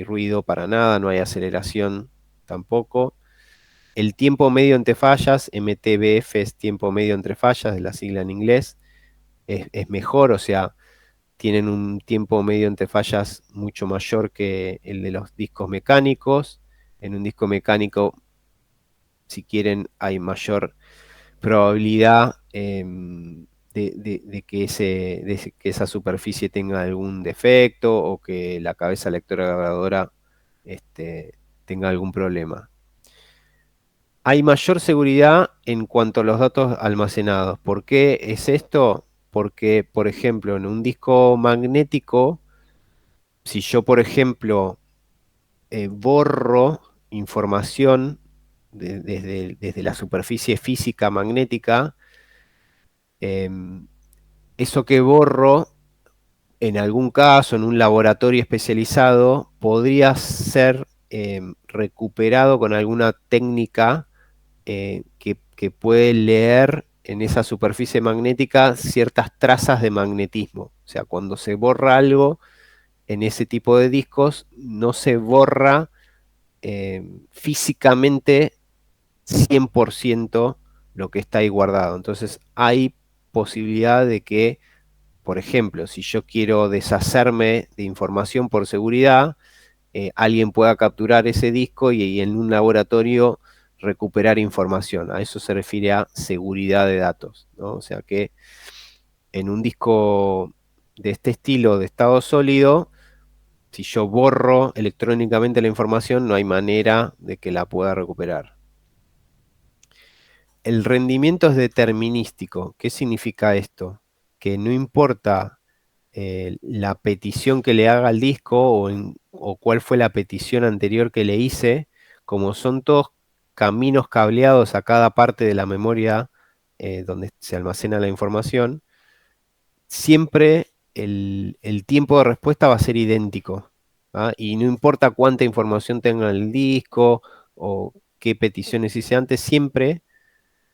ruido para nada, no hay aceleración tampoco. El tiempo medio entre fallas, MTBF es tiempo medio entre fallas, de la sigla en inglés, es mejor, o sea, tienen un tiempo medio entre fallas mucho mayor que el de los discos mecánicos. En un disco mecánico, si quieren, hay mayor probabilidad que esa superficie tenga algún defecto o que la cabeza lectora grabadora tenga algún problema. Hay mayor seguridad en cuanto a los datos almacenados. ¿Por qué es esto? Porque, por ejemplo, en un disco magnético, si yo, por ejemplo, borro información desde la superficie física magnética, eso que borro, en algún caso, en un laboratorio especializado, podría ser recuperado con alguna técnica que puede leer en esa superficie magnética ciertas trazas de magnetismo. O sea, cuando se borra algo en ese tipo de discos, no se borra físicamente 100% lo que está ahí guardado. Entonces hay posibilidad de que, por ejemplo, si yo quiero deshacerme de información por seguridad, alguien pueda capturar ese disco y en un laboratorio recuperar información. A eso se refiere a seguridad de datos, ¿no? O sea que en un disco de este estilo de estado sólido, si yo borro electrónicamente la información, no hay manera de que la pueda recuperar. El rendimiento es determinístico. ¿Qué significa esto? Que no importa la petición que le haga al disco o cuál fue la petición anterior que le hice, como son todos caminos cableados a cada parte de la memoria donde se almacena la información, siempre el tiempo de respuesta va a ser idéntico, ¿ah? Y no importa cuánta información tenga el disco o qué peticiones hice antes, siempre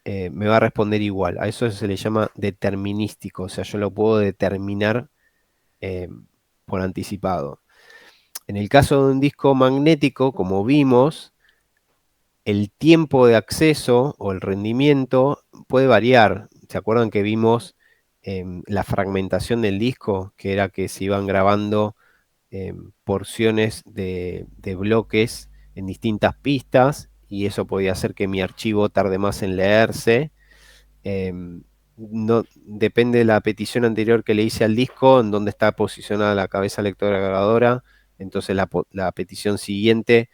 me va a responder igual. A eso se le llama determinístico, o sea, yo lo puedo determinar eh, por anticipado. En el caso de un disco magnético, como vimos, el tiempo de acceso o el rendimiento puede variar. ¿Se acuerdan que vimos la fragmentación del disco? Que era que se iban grabando porciones de bloques en distintas pistas y eso podía hacer que mi archivo tarde más en leerse. No, depende de la petición anterior que le hice al disco, en dónde está posicionada la cabeza lectora grabadora, entonces la petición siguiente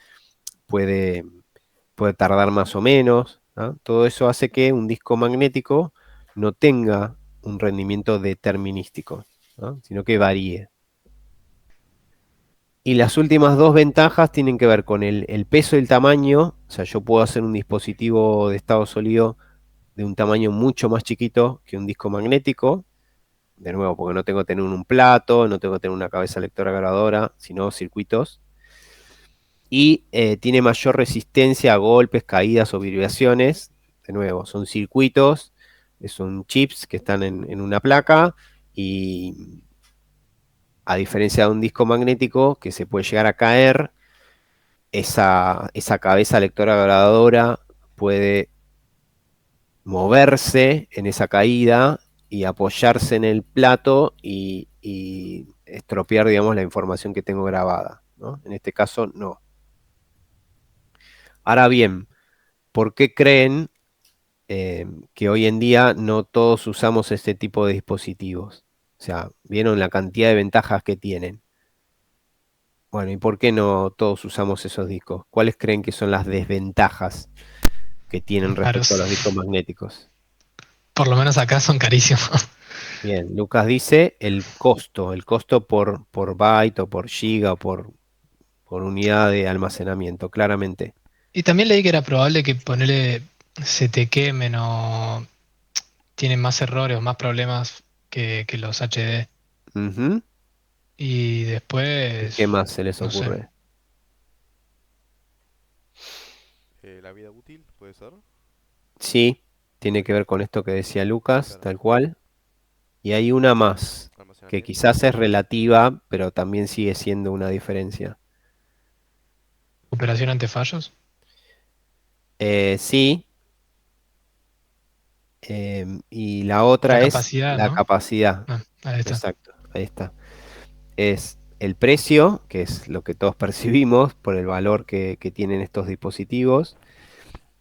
puede, puede tardar más o menos, ¿ah? Todo eso hace que un disco magnético no tenga un rendimiento determinístico, ¿no? Sino que varíe. Y las últimas dos ventajas tienen que ver con el peso y el tamaño. O sea, yo puedo hacer un dispositivo de estado sólido de un tamaño mucho más chiquito que un disco magnético. De nuevo, porque no tengo que tener un plato, no tengo que tener una cabeza lectora grabadora, sino circuitos. Y tiene mayor resistencia a golpes, caídas o vibraciones. De nuevo, son circuitos, son chips que están en una placa y a diferencia de un disco magnético que se puede llegar a caer, esa cabeza lectora grabadora puede moverse en esa caída y apoyarse en el plato y estropear, digamos, la información que tengo grabada, ¿no? En este caso, no. Ahora bien, ¿por qué creen que hoy en día no todos usamos este tipo de dispositivos? O sea, ¿vieron la cantidad de ventajas que tienen? Bueno, ¿y por qué no todos usamos esos discos? ¿Cuáles creen que son las desventajas que tienen Son respecto a caros. los discos magnéticos? Por lo menos acá son carísimos. Bien, Lucas dice el costo por byte o por giga o por unidad de almacenamiento, claramente. Y también leí que era probable que ponerle se te quemen o tienen más errores o más problemas que los HD. Ujú. Y ¿Y qué después, más se les no sé. ocurre? La vida útil, puede ser. Sí, tiene que ver con esto que decía Lucas, Claro. tal cual. Y hay una más, que Almacenamiento. quizás es relativa, pero también sigue siendo una diferencia. Recuperación ante fallos. Sí, y la La otra es capacidad, la ¿no? capacidad. Ah, ahí está. Exacto, ahí está. Es el precio, que es lo que todos percibimos por el valor que tienen estos dispositivos.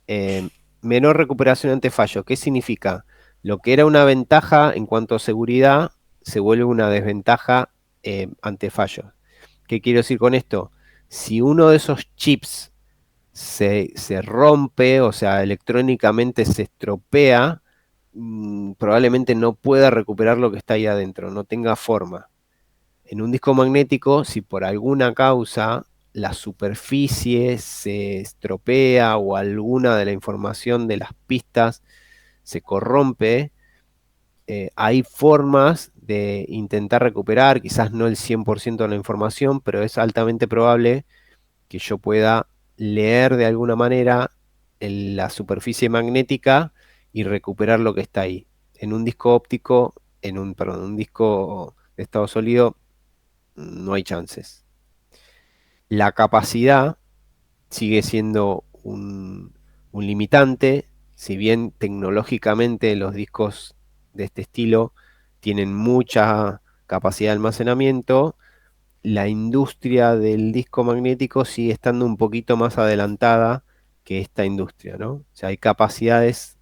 Eh, Menor recuperación ante fallo. ¿Qué significa? Lo que era una ventaja en cuanto a seguridad se vuelve una desventaja ante fallos. ¿Qué quiero decir con esto? Si uno de esos chips se rompe, o sea, electrónicamente se estropea, probablemente no pueda recuperar lo que está ahí adentro, no tenga forma. En un disco magnético, si por alguna causa la superficie se estropea o alguna de la información de las pistas se corrompe, hay formas de intentar recuperar, quizás no el 100% de la información, pero es altamente probable que yo pueda leer de alguna manera la superficie magnética y recuperar lo que está ahí. En un disco óptico, perdón, un disco de estado sólido, no hay chances. La capacidad sigue siendo un limitante, si bien tecnológicamente los discos de este estilo tienen mucha capacidad de almacenamiento, la industria del disco magnético sigue estando un poquito más adelantada que esta industria, ¿no? O sea, hay capacidades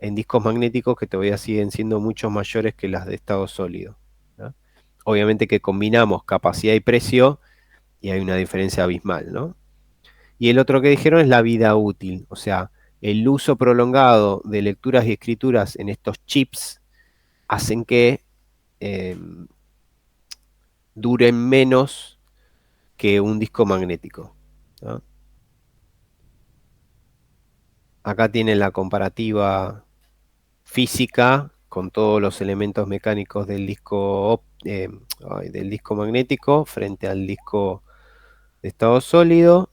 en discos magnéticos que todavía siguen siendo mucho mayores que las de estado sólido, ¿no? Obviamente que combinamos capacidad y precio y hay una diferencia abismal, ¿no? Y el otro que dijeron es la vida útil, o sea, el uso prolongado de lecturas y escrituras en estos chips hacen que eh, duren menos que un disco magnético, ¿no? Acá tienen la comparativa física con todos los elementos mecánicos del disco magnético frente al disco de estado sólido.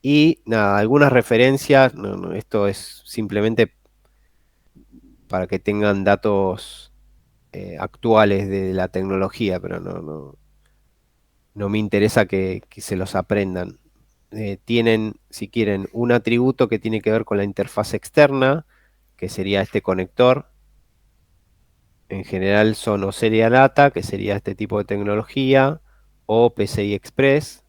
Y nada, algunas referencias, esto es simplemente para que tengan datos actuales de la tecnología, pero no me interesa que se los aprendan. Tienen, si quieren, un atributo que tiene que ver con la interfaz externa, que sería este conector. En general son o Serial ATA, que sería este tipo de tecnología, o PCI Express.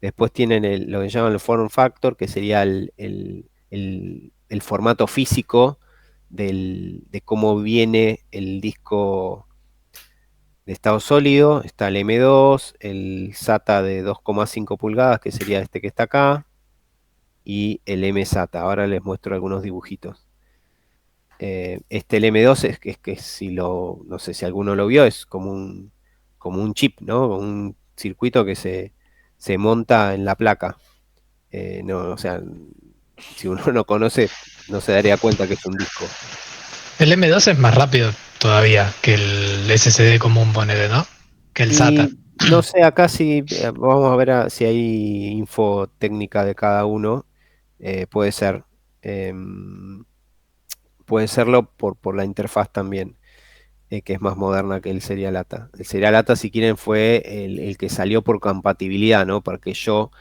Después tienen lo que llaman el form factor, que sería el formato físico de cómo viene el disco de estado sólido. Está el M2, el SATA de 2,5 pulgadas, que sería este que está acá, y el M-SATA. Ahora les muestro algunos dibujitos. El M2 es que si no sé si alguno lo vio, es como un chip, ¿no? Un circuito que se monta en la placa. No, o sea, si uno no conoce, no se daría cuenta que es un disco. El M2 es más rápido todavía que el SSD común, ponele, ¿no? Que el SATA. Y no sé, acá sí, vamos a ver si hay info técnica de cada uno. Puede ser. em, Puede serlo por la interfaz también, que es más moderna que el Serial ATA. El Serial ATA, si quieren, fue el que salió por compatibilidad, ¿no? Porque yo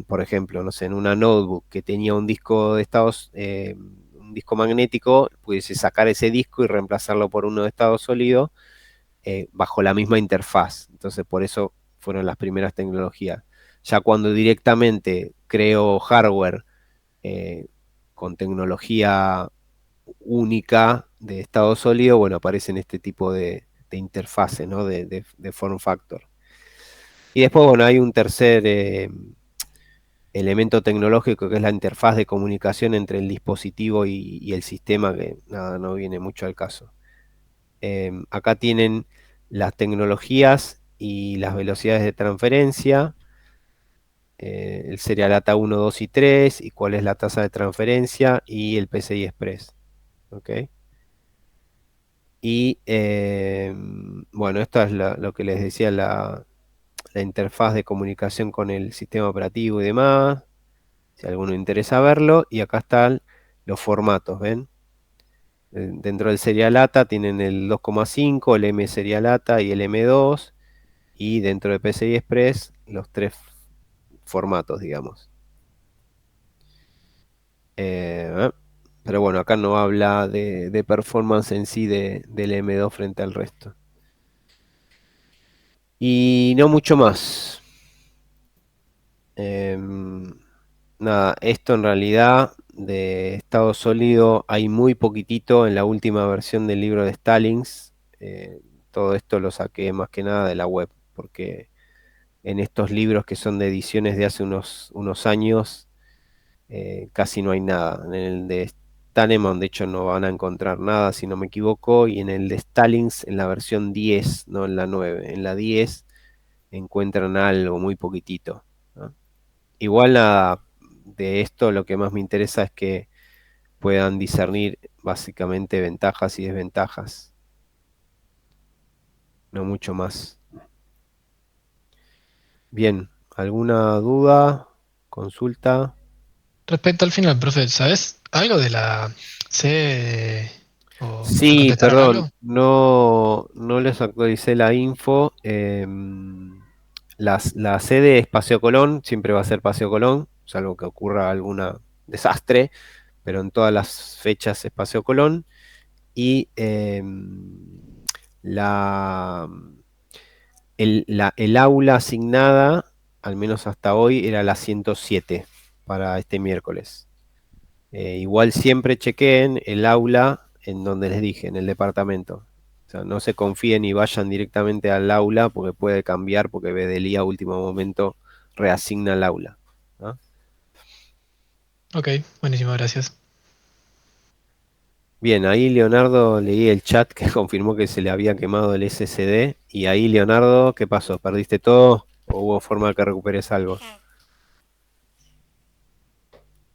por ejemplo, no sé, en una notebook que tenía un disco de estados, un disco magnético, pudiese sacar ese disco y reemplazarlo por uno de estado sólido, bajo la misma interfaz. Entonces, por eso fueron las primeras tecnologías. Ya cuando directamente creo hardware eh, con tecnología única de estado sólido, bueno, aparecen este tipo de interfase, ¿no? De form factor. Y después, bueno, hay un tercer elemento tecnológico que es la interfaz de comunicación entre el dispositivo y el sistema, que nada, no viene mucho al caso. Acá tienen las tecnologías y las velocidades de transferencia, el serial ATA 1, 2 y 3, y cuál es la tasa de transferencia y el PCI Express. ¿Ok? Y bueno, esto es lo que les decía, la interfaz de comunicación con el sistema operativo y demás, si a alguno interesa verlo. Y acá están los formatos, ¿ven? Dentro del serial ATA tienen el 2,5, el M serial ATA y el M2, y dentro de PCI Express los tres formatos, digamos. Eh, pero bueno, acá no habla de performance en sí del M2 frente al resto. Y no mucho más. Em, Nada, esto en realidad de estado sólido hay muy poquitito en la última versión del libro de Stallings. Todo esto lo saqué más que nada de la web, porque en estos libros que son de ediciones de hace unos años, casi no hay nada. En el de Stallman, de hecho, no van a encontrar nada, si no me equivoco, y en el de Stallings, en la versión 10, no en la 9, en la 10 encuentran algo muy poquitito, ¿no? Igual nada, de esto lo que más me interesa es que puedan discernir básicamente ventajas y desventajas, no mucho más. Bien, ¿alguna duda? ¿Consulta? Respecto al final, profe, ¿sabes algo de la sede o me Sí, contestaron perdón, algo? no les actualicé la info. La sede es Paseo Colón, siempre va a ser Paseo Colón, salvo que ocurra algún desastre, pero en todas las fechas es Paseo Colón. Y la, el aula asignada, al menos hasta hoy, era la 107 para este miércoles. Igual siempre chequeen el aula en donde les dije, en el departamento. O sea, no se confíen y vayan directamente al aula porque puede cambiar, porque BDLI a último momento reasigna el aula, ¿no? Ok, buenísimo, gracias. Bien, ahí Leonardo leí el chat que confirmó que se le había quemado el SSD. Y ahí, Leonardo, ¿qué pasó? ¿Perdiste todo o hubo forma de que recuperes algo?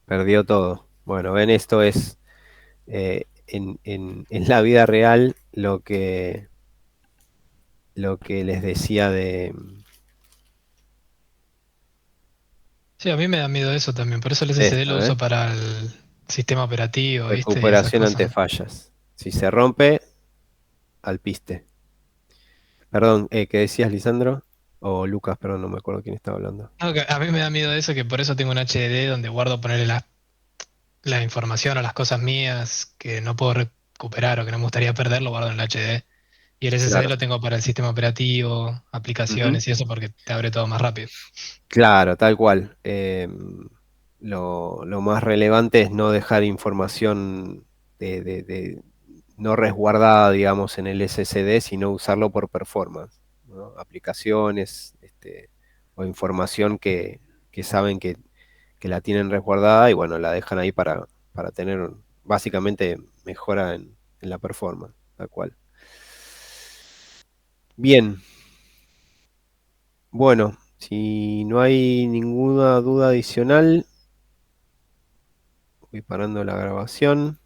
Perdió todo. Bueno, ven, esto es en la vida real lo que les decía de Sí, a mí me da miedo eso también, por eso el SSD lo esto, ¿eh? uso para el sistema operativo, ¿viste? Y esas Recuperación ante cosas. fallas. Si se rompe, al piste. Perdón, ¿qué decías, Lisandro? O Lucas, perdón, no me acuerdo quién estaba hablando. No, que a mí me da miedo eso, que por eso tengo un HDD donde guardo ponerle la información o las cosas mías que no puedo recuperar o que no me gustaría perder, lo guardo en el HD. Y el SSD Claro. lo tengo para el sistema operativo, Ujú. aplicaciones y eso porque te abre todo más rápido. Claro, tal cual. Lo más relevante es no dejar información no resguardada, digamos, en el SSD, sino usarlo por performance, ¿no? Aplicaciones, o información que saben que la tienen resguardada y bueno, la dejan ahí para tener básicamente mejora en la performance, tal cual. Bien, bueno, si no hay ninguna duda adicional, voy parando la grabación.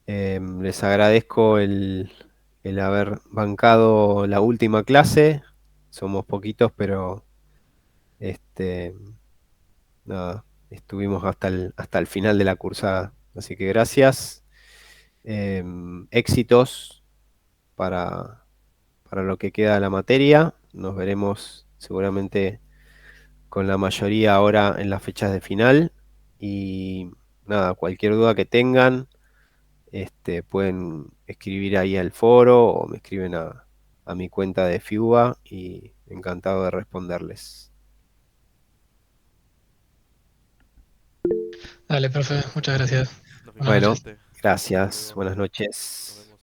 Les agradezco el haber bancado la última clase. Somos poquitos, pero este, nada, estuvimos hasta el final de la cursada. Así que gracias. Éxitos para, para lo que queda de la materia. Nos veremos seguramente con la mayoría ahora en las fechas de final. Y nada, cualquier duda que tengan, pueden escribir ahí al foro o me escriben a mi cuenta de FIUBA y encantado de responderles. Dale, profe, muchas gracias. Nos Buenas vemos, Bueno, noches. Dante. Hasta gracias. luego. Buenas Nos noches. vemos.